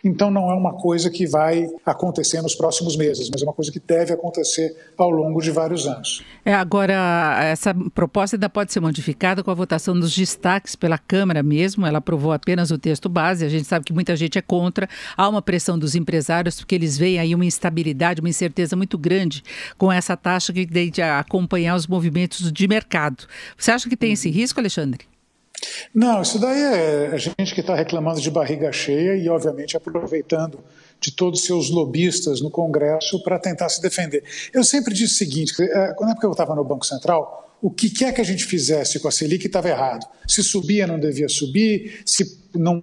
Speaker 3: Então, não é uma coisa que vai acontecer nos próximos meses, mas é uma coisa que deve acontecer ao longo de vários anos.
Speaker 5: Agora, essa proposta ainda pode ser modificada com a votação dos destaques pela Câmara mesmo. Ela aprovou apenas o texto base. A gente sabe que muita gente é contra. Há uma pressão dos empresários, porque eles veem aí uma instabilidade, uma incerteza muito grande com essa taxa que tem de acompanhar os movimentos de mercado. Você acha que tem esse risco, Alexandre?
Speaker 3: Não, isso daí é a gente que está reclamando de barriga cheia e, obviamente, aproveitando de todos os seus lobistas no Congresso para tentar se defender. Eu sempre disse o seguinte, na época eu estava no Banco Central, o que quer que a gente fizesse com a Selic estava errado. Se subia, não devia subir, se não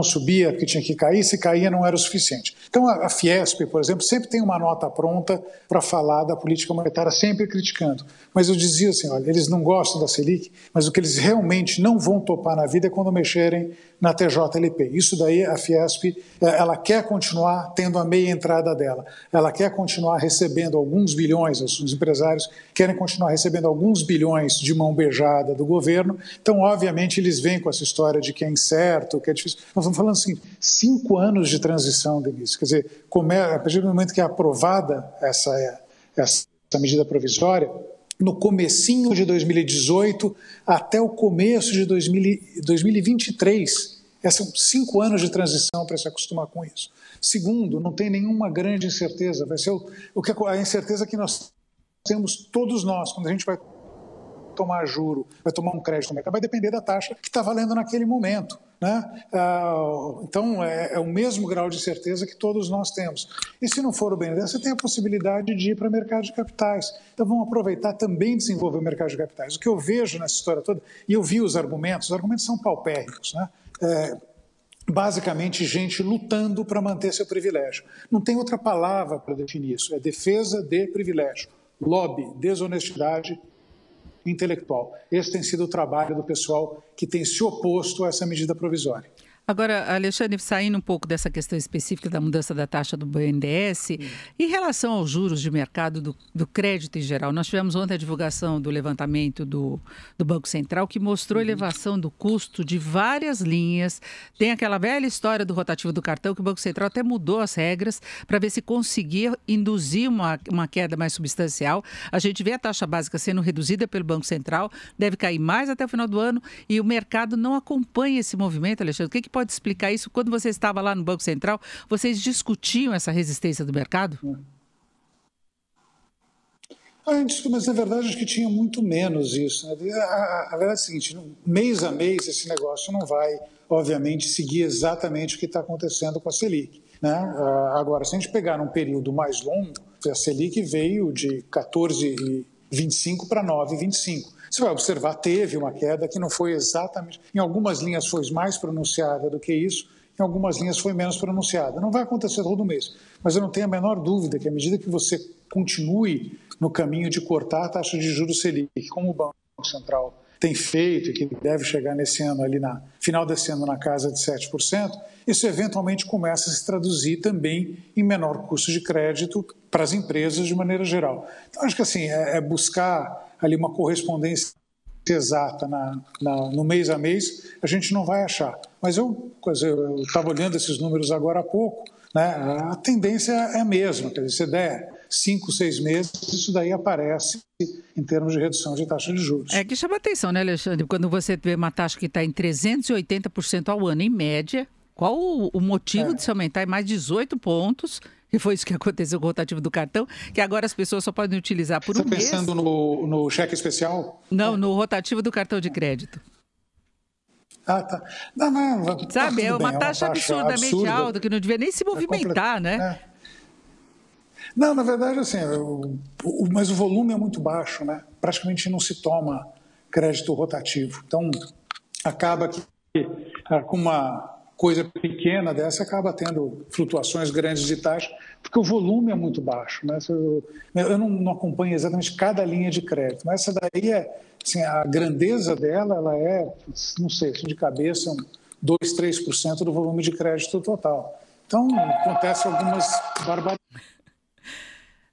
Speaker 3: subia porque tinha que cair, se caía não era o suficiente. Então a Fiesp, por exemplo, sempre tem uma nota pronta para falar da política monetária, sempre criticando. Mas eu dizia assim, olha, eles não gostam da Selic, mas o que eles realmente não vão topar na vida é quando mexerem na TJLP. Isso daí a Fiesp, ela quer continuar tendo a meia entrada dela, ela quer continuar recebendo alguns bilhões, os empresários querem continuar recebendo alguns bilhões de mão beijada do governo, então obviamente eles vêm com essa história de que é incerto, que é difícil. Nós estamos falando assim, 5 anos de transição, Denise, quer dizer, a partir do momento que é aprovada essa medida provisória, no comecinho de 2018 até o começo de 2023. São 5 anos de transição para se acostumar com isso. Segundo, não tem nenhuma grande incerteza. Vai ser a incerteza que nós temos todos nós, quando a gente vai tomar juro, vai tomar um crédito no mercado, vai depender da taxa que está valendo naquele momento, né? Então, é o mesmo grau de certeza que todos nós temos. E se não for o BNDES, você tem a possibilidade de ir para o mercado de capitais. Então, vamos aproveitar também desenvolver o mercado de capitais. O que eu vejo nessa história toda, e eu vi os argumentos são paupérrimos, né? Basicamente, gente lutando para manter seu privilégio. Não tem outra palavra para definir isso. É defesa de privilégio, lobby, desonestidade intelectual. Esse tem sido o trabalho do pessoal que tem se oposto a essa medida provisória.
Speaker 5: Agora, Alexandre, saindo um pouco dessa questão específica da mudança da taxa do BNDES, em relação aos juros de mercado do crédito em geral, nós tivemos ontem a divulgação do levantamento do Banco Central que mostrou elevação do custo de várias linhas. Tem aquela velha história do rotativo do cartão que o Banco Central até mudou as regras para ver se conseguia induzir uma queda mais substancial. A gente vê a taxa básica sendo reduzida pelo Banco Central, deve cair mais até o final do ano e o mercado não acompanha esse movimento, Alexandre. O que pode explicar isso? Quando você estava lá no Banco Central, vocês discutiam essa resistência do mercado?
Speaker 3: Mas, na verdade, acho que tinha muito menos isso. Né? A verdade é a seguinte, mês a mês esse negócio não vai, obviamente, seguir exatamente o que está acontecendo com a Selic. Né? Agora, se a gente pegar num período mais longo, a Selic veio de 14,25 para 9,25. Você vai observar, teve uma queda que não foi exatamente... Em algumas linhas foi mais pronunciada do que isso, em algumas linhas foi menos pronunciada. Não vai acontecer todo mês, mas eu não tenho a menor dúvida que à medida que você continue no caminho de cortar a taxa de juros Selic, como o Banco Central tem feito e que deve chegar nesse ano, ali na final desse ano, na casa de 7%, isso eventualmente começa a se traduzir também em menor custo de crédito para as empresas de maneira geral. Então, acho que assim, é buscar ali uma correspondência exata no mês a mês, a gente não vai achar. Mas eu estava olhando esses números agora há pouco, né? A tendência é a mesma, quer dizer, se der 5, 6 meses, isso daí aparece em termos de redução de taxa de juros.
Speaker 5: É que chama atenção, né, Alexandre? Quando você vê uma taxa que está em 380% ao ano, em média, qual o motivo de se aumentar em mais 18 pontos? E foi isso que aconteceu com o rotativo do cartão, que agora as pessoas só podem utilizar por um mês.
Speaker 3: Você está pensando no cheque especial?
Speaker 5: Não, no rotativo do cartão de crédito.
Speaker 3: Tá.
Speaker 5: Sabe, é uma taxa absurdamente alta, que não devia nem se movimentar, né?
Speaker 3: Não, na verdade, assim, mas o volume é muito baixo, né? Praticamente não se toma crédito rotativo. Então, acaba que com coisa pequena dessa acaba tendo flutuações grandes de taxa, porque o volume é muito baixo, né? Eu não acompanho exatamente cada linha de crédito, mas essa daí assim, a grandeza dela, ela não sei, de cabeça, 2, 3% do volume de crédito total. Então, acontece algumas barbaridades.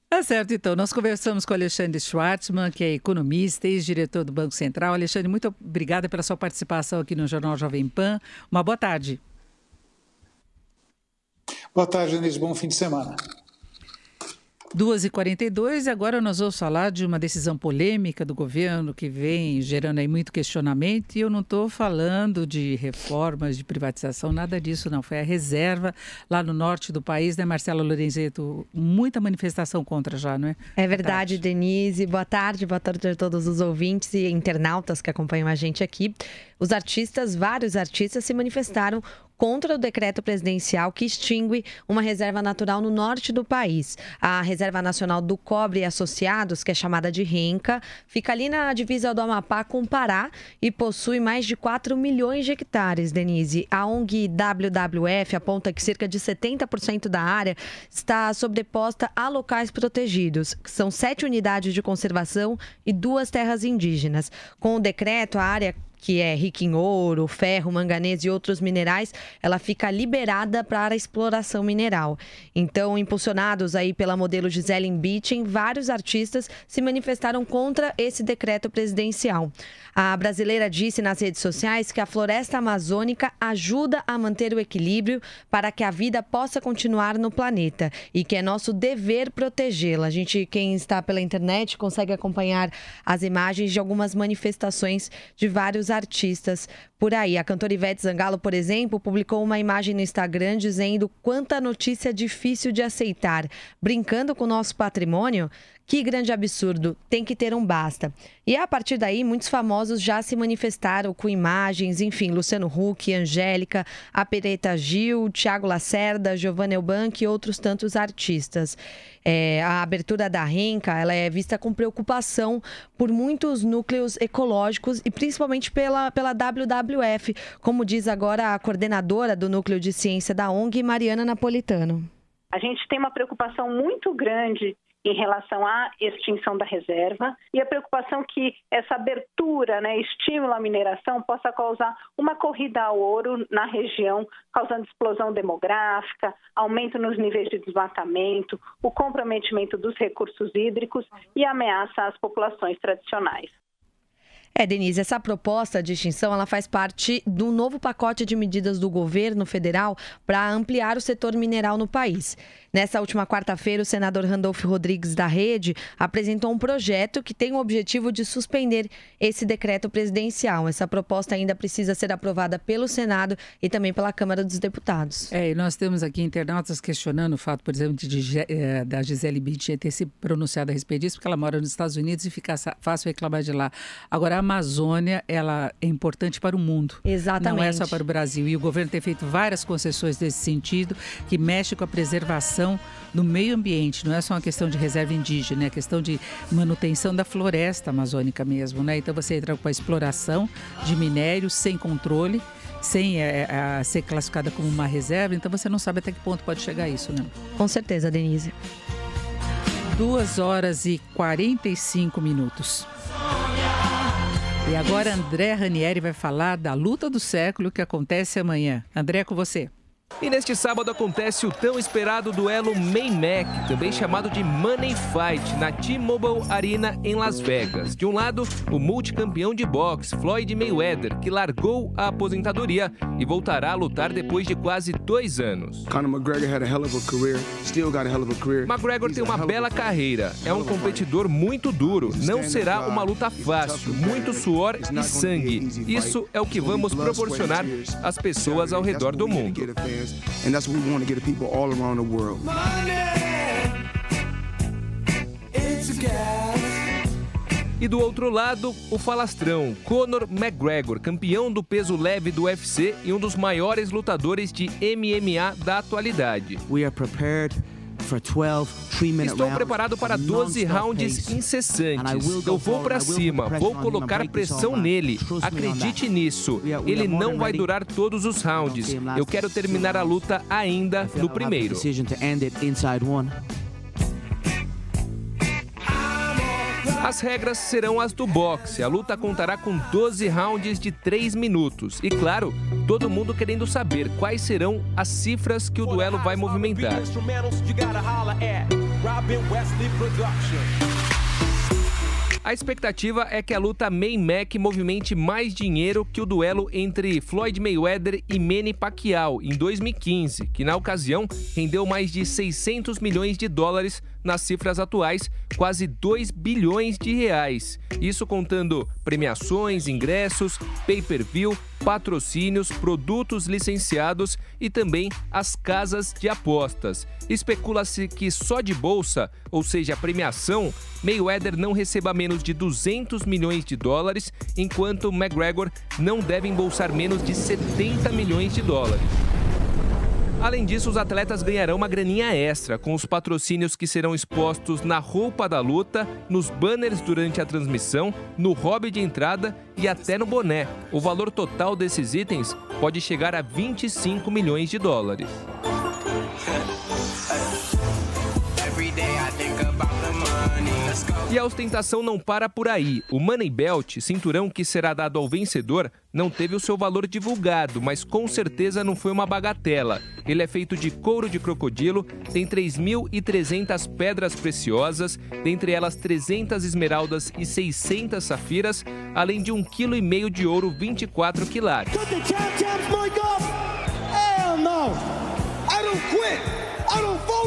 Speaker 5: Tá certo, então. Nós conversamos com o Alexandre Schwartzman, que é economista e ex-diretor do Banco Central. Alexandre, muito obrigada pela sua participação aqui no Jornal Jovem Pan. Uma boa tarde.
Speaker 3: Boa tarde, Denise. Bom fim de semana.
Speaker 5: 2h42, e agora nós vamos falar de uma decisão polêmica do governo que vem gerando aí muito questionamento, e eu não estou falando de reformas, de privatização, nada disso não, foi a reserva lá no norte do país, né, Marcela Lorenzetto? Muita manifestação contra já, não é?
Speaker 4: É verdade, Denise. Boa tarde a todos os ouvintes e internautas que acompanham a gente aqui. Os artistas, vários artistas, se manifestaram contra o decreto presidencial que extingue uma reserva natural no norte do país. A Reserva Nacional do Cobre e Associados, que é chamada de RENCA, fica ali na divisa do Amapá com o Pará e possui mais de 4 milhões de hectares, Denise. A ONG WWF aponta que cerca de 70% da área está sobreposta a locais protegidos, que são 7 unidades de conservação e 2 terras indígenas. Com o decreto, a área que é rica em ouro, ferro, manganês e outros minerais, ela fica liberada para a exploração mineral. Então, impulsionados aí pela modelo Gisele Bündchen, vários artistas se manifestaram contra esse decreto presidencial. A brasileira disse nas redes sociais que a floresta amazônica ajuda a manter o equilíbrio para que a vida possa continuar no planeta e que é nosso dever protegê-la. Quem está pela internet, consegue acompanhar as imagens de algumas manifestações de vários artistas por aí. A cantora Ivete Sangalo, por exemplo, publicou uma imagem no Instagram dizendo quanta notícia difícil de aceitar. Brincando com o nosso patrimônio? Que grande absurdo, tem que ter um basta. E a partir daí, muitos famosos já se manifestaram com imagens, enfim, Luciano Huck, Angélica, a Preta Gil, Thiago Lacerda, Giovanna Eubank e outros tantos artistas. A abertura da RENCA, ela é vista com preocupação por muitos núcleos ecológicos e principalmente pela WWF, como diz agora a coordenadora do Núcleo de Ciência da ONG, Mariana Napolitano.
Speaker 6: A gente tem uma preocupação muito grande em relação à extinção da reserva e a preocupação que essa abertura, estímulo à mineração, possa causar uma corrida ao ouro na região, causando explosão demográfica, aumento nos níveis de desmatamento, o comprometimento dos recursos hídricos e ameaça às populações tradicionais.
Speaker 4: Denise, essa proposta de extinção ela faz parte do novo pacote de medidas do governo federal para ampliar o setor mineral no país. Nessa última quarta-feira, o senador Randolfo Rodrigues da Rede apresentou um projeto que tem o objetivo de suspender esse decreto presidencial. Essa proposta ainda precisa ser aprovada pelo Senado e também pela Câmara dos Deputados.
Speaker 5: E nós temos aqui internautas questionando o fato, por exemplo, da Gisele Bündchen ter se pronunciado a respeito disso, porque ela mora nos Estados Unidos e fica fácil reclamar de lá. Agora, a Amazônia, ela é importante para o mundo.
Speaker 4: Exatamente.
Speaker 5: Não é só para o Brasil. E o governo tem feito várias concessões nesse sentido, que mexe com a preservação do meio ambiente. Não é só uma questão de reserva indígena, é questão de manutenção da floresta amazônica mesmo, né? Então você entra com a exploração de minérios sem controle, sem ser classificada como uma reserva, então você não sabe até que ponto pode chegar isso, né?
Speaker 4: Com certeza, Denise.
Speaker 5: 2h45. E agora André Ranieri vai falar da luta do século que acontece amanhã. André, com você.
Speaker 9: E neste sábado acontece o tão esperado duelo Maymac, também chamado de Money Fight, na T-Mobile Arena em Las Vegas. De um lado, o multicampeão de boxe, Floyd Mayweather, que largou a aposentadoria e voltará a lutar depois de quase 2 anos. McGregor tem uma bela carreira, é um competidor muito duro, não será uma luta fácil, muito suor e sangue. Isso é o que vamos proporcionar às pessoas ao redor do mundo.
Speaker 10: And that's what we want to get to people all around the world.
Speaker 9: E do outro lado, o falastrão Conor McGregor, campeão do peso leve do UFC e um dos maiores lutadores de MMA da atualidade.
Speaker 10: We are prepared
Speaker 9: Estou preparado para 12 rounds incessantes. Eu vou para cima, vou colocar pressão nele. Acredite nisso. Ele não vai durar todos os rounds. Eu quero terminar a luta ainda no primeiro. As regras serão as do boxe. A luta contará com 12 rounds de 3 minutos. E claro, todo mundo querendo saber quais serão as cifras que o duelo vai movimentar. A expectativa é que a luta Maymack movimente mais dinheiro que o duelo entre Floyd Mayweather e Manny Pacquiao em 2015, que na ocasião rendeu mais de 600 milhões de dólares, nas cifras atuais, quase 2 bilhões de reais. Isso contando premiações, ingressos, pay-per-view, patrocínios, produtos licenciados e também as casas de apostas. Especula-se que só de bolsa, ou seja, premiação, Mayweather não receba menos de 200 milhões de dólares, enquanto McGregor não deve embolsar menos de 70 milhões de dólares. Além disso, os atletas ganharão uma graninha extra com os patrocínios que serão expostos na roupa da luta, nos banners durante a transmissão, no hobby de entrada e até no boné. O valor total desses itens pode chegar a 25 milhões de dólares. E a ostentação não para por aí. O Money Belt, cinturão que será dado ao vencedor, não teve o seu valor divulgado, mas com certeza não foi uma bagatela. Ele é feito de couro de crocodilo, tem 3.300 pedras preciosas, dentre elas 300 esmeraldas e 600 safiras, além de 1,5 kg de ouro 24 quilates.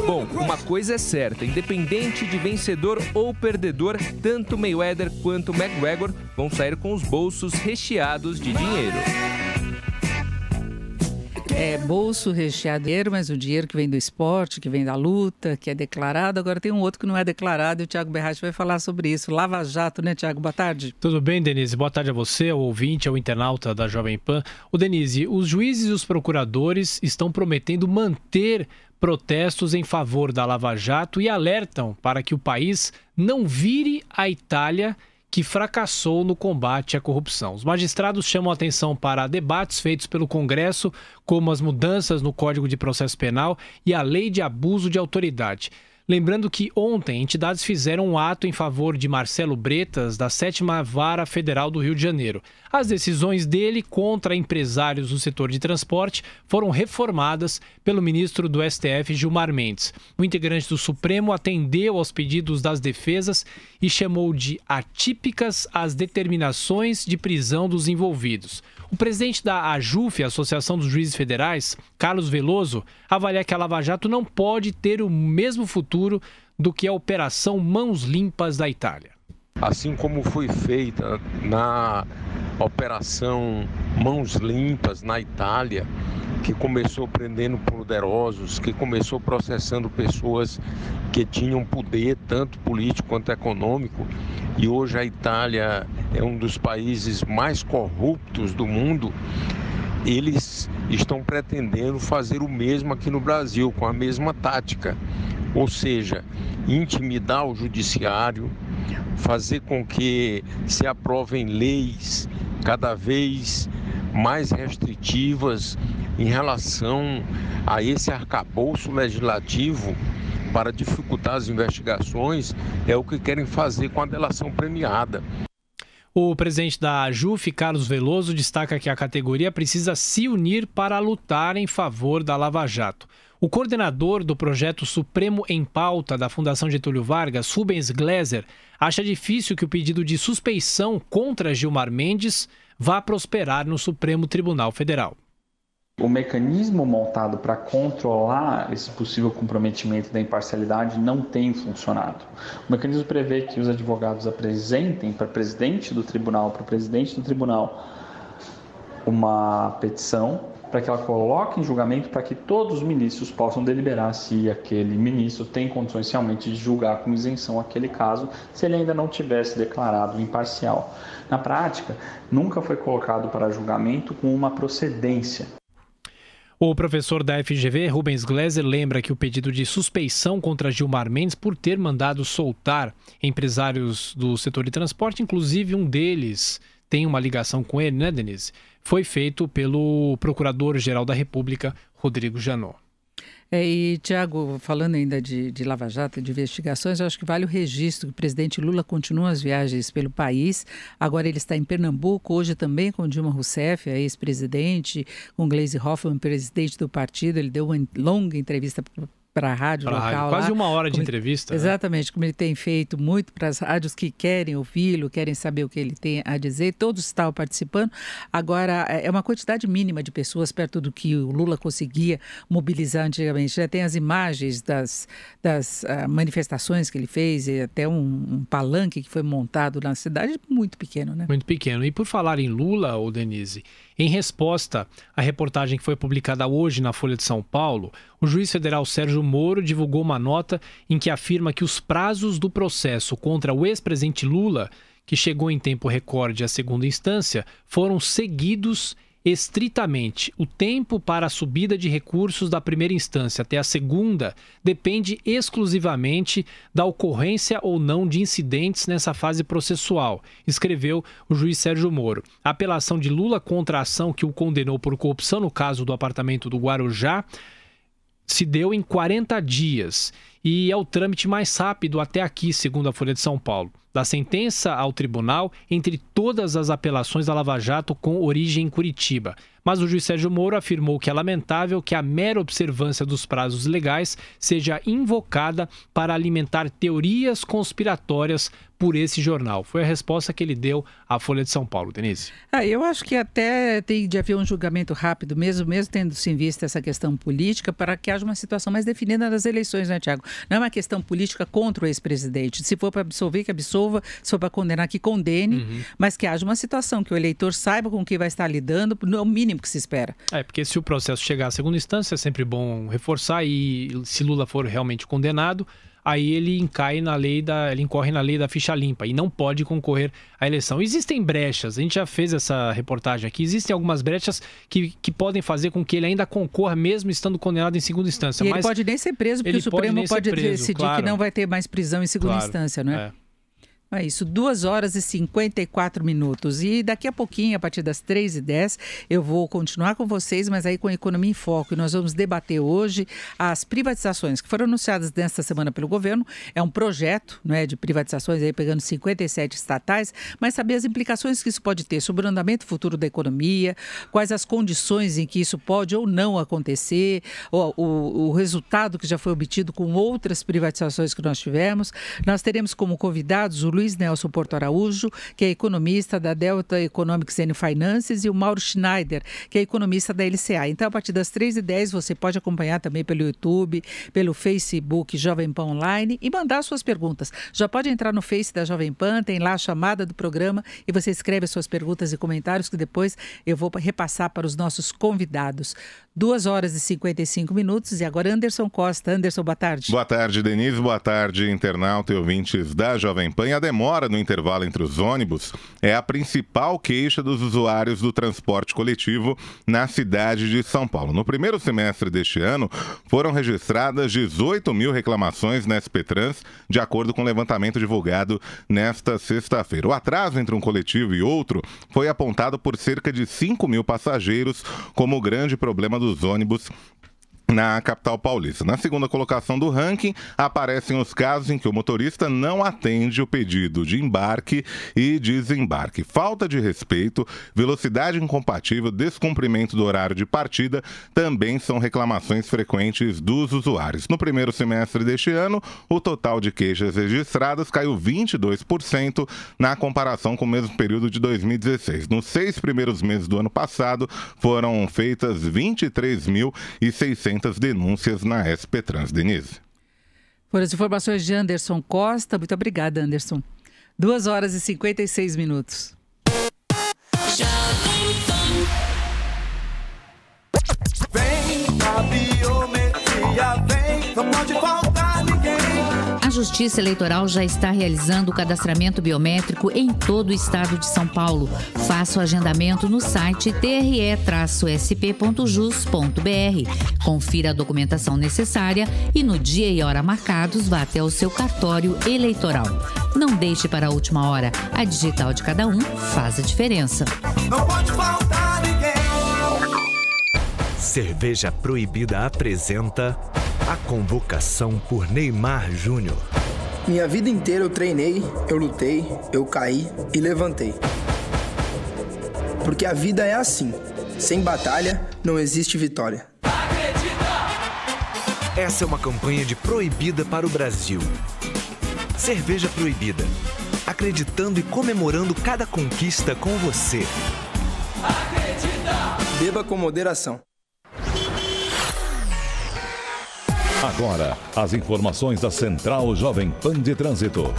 Speaker 9: Bom, uma coisa é certa, independente de vencedor ou perdedor, tanto Mayweather quanto McGregor vão sair com os bolsos recheados de dinheiro.
Speaker 5: É bolso recheado, mas o dinheiro que vem do esporte, que vem da luta, que é declarado. Agora tem um outro que não é declarado e o Thiago Berratti vai falar sobre isso. Lava Jato, né, Thiago? Boa tarde.
Speaker 8: Tudo bem, Denise? Boa tarde a você, ao ouvinte, ao internauta da Jovem Pan. Denise, os juízes e os procuradores estão prometendo manter protestos em favor da Lava Jato e alertam para que o país não vire a Itália, que fracassou no combate à corrupção. Os magistrados chamam a atenção para debates feitos pelo Congresso, como as mudanças no Código de Processo Penal e a Lei de Abuso de Autoridade. Lembrando que ontem entidades fizeram um ato em favor de Marcelo Bretas, da 7ª Vara Federal do Rio de Janeiro. As decisões dele contra empresários do setor de transporte foram reformadas pelo ministro do STF, Gilmar Mendes. O integrante do Supremo atendeu aos pedidos das defesas e chamou de atípicas as determinações de prisão dos envolvidos. O presidente da AJUF, Associação dos Juízes Federais, Carlos Veloso, avalia que a Lava Jato não pode ter o mesmo futuro do que a Operação Mãos Limpas da Itália.
Speaker 11: Assim como foi feita na Operação Mãos Limpas na Itália, que começou prendendo poderosos, que começou processando pessoas que tinham poder, tanto político quanto econômico, e hoje a Itália é um dos países mais corruptos do mundo. Eles estão pretendendo fazer o mesmo aqui no Brasil, com a mesma tática, ou seja, intimidar o judiciário, fazer com que se aprovem leis cada vez mais restritivas em relação a esse arcabouço legislativo para dificultar as investigações. É o que querem fazer com a delação premiada.
Speaker 8: O presidente da AJUF, Carlos Veloso, destaca que a categoria precisa se unir para lutar em favor da Lava Jato. O coordenador do projeto Supremo em Pauta da Fundação Getúlio Vargas, Rubens Gleiser, acha difícil que o pedido de suspeição contra Gilmar Mendes vá prosperar no Supremo Tribunal Federal.
Speaker 12: O mecanismo montado para controlar esse possível comprometimento da imparcialidade não tem funcionado. O mecanismo prevê que os advogados apresentem para o presidente do tribunal, uma petição para que ela coloque em julgamento para que todos os ministros possam deliberar se aquele ministro tem condições realmente de julgar com isenção aquele caso, se ele ainda não tivesse declarado imparcial. Na prática, nunca foi colocado para julgamento com uma procedência.
Speaker 8: O professor da FGV, Rubens Gleiser, lembra que o pedido de suspeição contra Gilmar Mendes por ter mandado soltar empresários do setor de transporte, inclusive um deles tem uma ligação com ele, né, Denise? Foi feito pelo Procurador-Geral da República, Rodrigo Janot.
Speaker 5: E, Tiago, falando ainda de Lava Jato, de investigações, eu acho que vale o registro que o presidente Lula continua as viagens pelo país. Agora ele está em Pernambuco, hoje também com Dilma Rousseff, a ex-presidente, com Gleisi Hoffmann, presidente do partido. Ele deu uma longa entrevista para a rádio local.
Speaker 8: Quase
Speaker 5: lá,
Speaker 8: uma hora de entrevista.
Speaker 5: Exatamente, como ele tem feito muito para as rádios que querem ouvi-lo, querem saber o que ele tem a dizer. Todos estavam participando. Agora, é uma quantidade mínima de pessoas perto do que o Lula conseguia mobilizar antigamente. Já tem as imagens das manifestações que ele fez, e até um palanque que foi montado na cidade, muito pequeno, né?
Speaker 8: Muito pequeno. E por falar em Lula, Denise, em resposta à reportagem que foi publicada hoje na Folha de São Paulo, o juiz federal Sérgio Moro divulgou uma nota em que afirma que os prazos do processo contra o ex-presidente Lula, que chegou em tempo recorde à segunda instância, foram seguidos estritamente. O tempo para a subida de recursos da primeira instância até a segunda depende exclusivamente da ocorrência ou não de incidentes nessa fase processual, escreveu o juiz Sérgio Moro. A apelação de Lula contra a ação que o condenou por corrupção no caso do apartamento do Guarujá se deu em 40 dias e é o trâmite mais rápido até aqui, segundo a Folha de São Paulo. Da sentença ao tribunal, entre todas as apelações da Lava Jato com origem em Curitiba. Mas o juiz Sérgio Moro afirmou que é lamentável que a mera observância dos prazos legais seja invocada para alimentar teorias conspiratórias por esse jornal. Foi a resposta que ele deu à Folha de São Paulo. Denise.
Speaker 5: Eu acho que até tem de haver um julgamento rápido, mesmo tendo-se em vista essa questão política, para que haja uma situação mais definida nas eleições, né, Tiago? Não é uma questão política contra o ex-presidente. Se for para absolver, que absolva, se for para condenar, que condene, mas que haja uma situação que o eleitor saiba com que vai estar lidando, no mínimo que se espera.
Speaker 8: Porque se o processo chegar à segunda instância, é sempre bom reforçar, e se Lula for realmente condenado, aí ele incorre na lei da ficha limpa e não pode concorrer à eleição. Existem brechas, a gente já fez essa reportagem aqui, existem algumas brechas que podem fazer com que ele ainda concorra mesmo estando condenado em segunda instância.
Speaker 5: E ele pode nem ser preso, porque o Supremo pode decidir que não vai ter mais prisão em segunda instância, não é? É isso, 2 horas e 54 minutos. E daqui a pouquinho, a partir das 3h10, eu vou continuar com vocês, mas aí com a Economia em Foco. E nós vamos debater hoje as privatizações que foram anunciadas nesta semana pelo governo. É um projeto, não é, de privatizações, aí pegando 57 estatais, mas saber as implicações que isso pode ter sobre o andamento futuro da economia, quais as condições em que isso pode ou não acontecer, o resultado que já foi obtido com outras privatizações que nós tivemos. Nós teremos como convidados o Luiz Nelson Porto Araújo, que é economista da Delta Economics and Finances, e o Mauro Schneider, que é economista da LCA. Então, a partir das 3h10, você pode acompanhar também pelo YouTube, pelo Facebook Jovem Pan Online e mandar suas perguntas. Já pode entrar no Face da Jovem Pan, tem lá a chamada do programa e você escreve as suas perguntas e comentários que depois eu vou repassar para os nossos convidados. 2 horas e 55 minutos e agora Anderson Costa. Anderson, boa tarde.
Speaker 7: Boa tarde, Denise. Boa tarde, internauta e ouvintes da Jovem Pan. A demora no intervalo entre os ônibus é a principal queixa dos usuários do transporte coletivo na cidade de São Paulo. No primeiro semestre deste ano, foram registradas 18 mil reclamações na SP-Trans, de acordo com o levantamento divulgado nesta sexta-feira. O atraso entre um coletivo e outro foi apontado por cerca de 5 mil passageiros como o grande problema dos ônibus na capital paulista. Na segunda colocação do ranking, aparecem os casos em que o motorista não atende o pedido de embarque e desembarque. Falta de respeito, velocidade incompatível, descumprimento do horário de partida também são reclamações frequentes dos usuários. No primeiro semestre deste ano, o total de queixas registradas caiu 22% na comparação com o mesmo período de 2016. Nos 6 primeiros meses do ano passado, foram feitas 23.600 denúncias na SP-Trans. Denise.
Speaker 5: Foram as informações de Anderson Costa. Muito obrigada, Anderson. 2 horas e 56 minutos.
Speaker 13: Vem a biometria, vem, não pode faltar ninguém.
Speaker 15: A
Speaker 13: Justiça Eleitoral já está realizando o cadastramento biométrico em todo o estado de São Paulo. Faça o agendamento no site tre-sp.jus.br. Confira a documentação necessária e no dia e hora marcados vá até o seu cartório eleitoral. Não deixe para a última hora. A digital de cada um faz a diferença.
Speaker 15: Não pode faltar ninguém.
Speaker 16: Cerveja Proibida apresenta a convocação por Neymar Júnior.
Speaker 17: Minha vida inteira eu treinei, eu lutei, eu caí e levantei. Porque a vida é assim. Sem batalha, não existe vitória.
Speaker 16: Essa é uma campanha de Proibida para o Brasil. Cerveja Proibida. Acreditando e comemorando cada conquista com você.
Speaker 17: Acredita! Beba com moderação.
Speaker 1: Agora, as informações da Central Jovem Pan de Trânsito.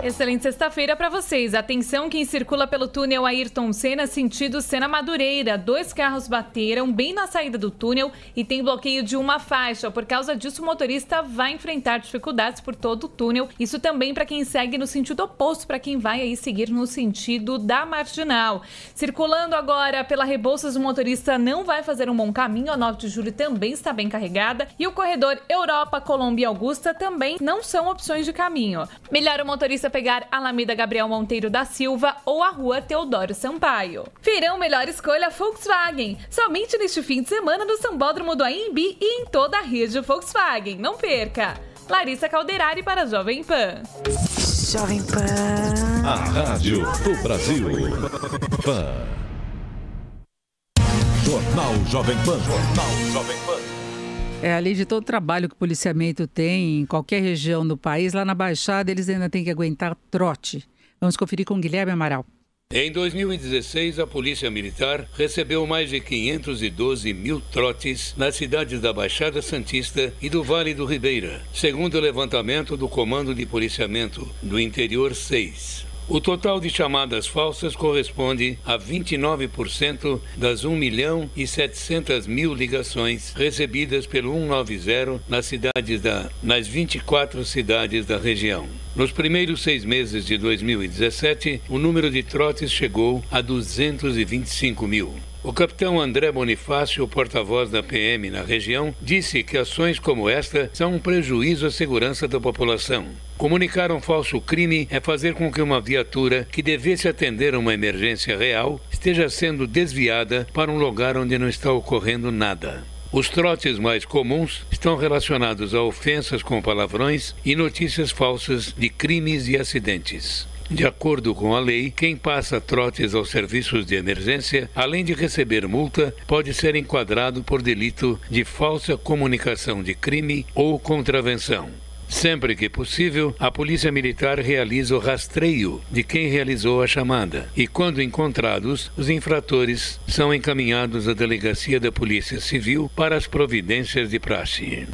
Speaker 25: Excelente sexta-feira para vocês. Atenção quem circula pelo túnel Ayrton Senna, sentido Senna Madureira. 2 carros bateram bem na saída do túnel e tem bloqueio de uma faixa. Por causa disso, o motorista vai enfrentar dificuldades por todo o túnel. Isso também para quem segue no sentido oposto, para quem vai aí seguir no sentido da Marginal. Circulando agora pela Rebouças, o motorista não vai fazer um bom caminho. A 9 de julho também está bem carregada. E o corredor Europa, Colombo e Augusta também não são opções de caminho. Melhor o motorista pegar a Alameda Gabriel Monteiro da Silva ou a Rua Teodoro Sampaio. Feirão Melhor Escolha Volkswagen. Somente neste fim de semana no Sambódromo do AMB e em toda a rede Volkswagen. Não perca! Larissa Calderari para a Jovem Pan.
Speaker 26: Jovem Pan.
Speaker 1: A Rádio do Brasil. Pan. Jornal Jovem Pan. Jornal Jovem Pan.
Speaker 5: Além de todo o trabalho que o policiamento tem em qualquer região do país, lá na Baixada eles ainda têm que aguentar trote. Vamos conferir com Guilherme Amaral.
Speaker 27: Em 2016, a Polícia Militar recebeu mais de 512 mil trotes nas cidades da Baixada Santista e do Vale do Ribeira, segundo o levantamento do Comando de Policiamento do Interior 6. O total de chamadas falsas corresponde a 29% das 1.700.000 ligações recebidas pelo 190 nas 24 cidades da região. Nos primeiros 6 meses de 2017, o número de trotes chegou a 225 mil. O capitão André Bonifácio, porta-voz da PM na região, disse que ações como esta são um prejuízo à segurança da população. Comunicar um falso crime é fazer com que uma viatura que devesse atender uma emergência real esteja sendo desviada para um lugar onde não está ocorrendo nada. Os trotes mais comuns estão relacionados a ofensas com palavrões e notícias falsas de crimes e acidentes. De acordo com a lei, quem passa trotes aos serviços de emergência, além de receber multa, pode ser enquadrado por delito de falsa comunicação de crime ou contravenção. Sempre que possível, a Polícia Militar realiza o rastreio de quem realizou a chamada e, quando encontrados, os infratores são encaminhados à Delegacia da Polícia Civil para as providências de praxe.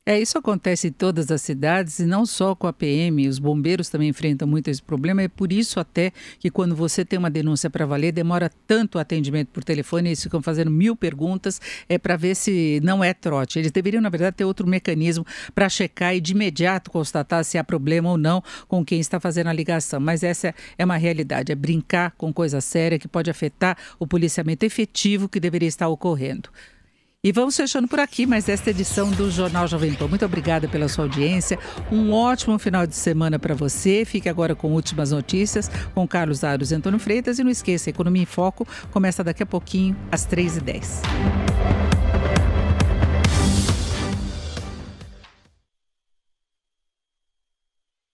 Speaker 5: Isso acontece em todas as cidades e não só com a PM, os bombeiros também enfrentam muito esse problema. É por isso até que quando você tem uma denúncia para valer, demora tanto o atendimento por telefone, eles ficam fazendo 1000 perguntas para ver se não é trote. Eles deveriam, na verdade, ter outro mecanismo para checar e de imediato constatar se há problema ou não com quem está fazendo a ligação. Mas essa é uma realidade, é brincar com coisa séria que pode afetar o policiamento efetivo que deveria estar ocorrendo. E vamos fechando por aqui, mais esta edição do Jornal Jovem Pan. Muito obrigada pela sua audiência. Um ótimo final de semana para você. Fique agora com últimas notícias com Carlos Aros e Antônio Freitas. E não esqueça, Economia em Foco começa daqui a pouquinho, às 3h10.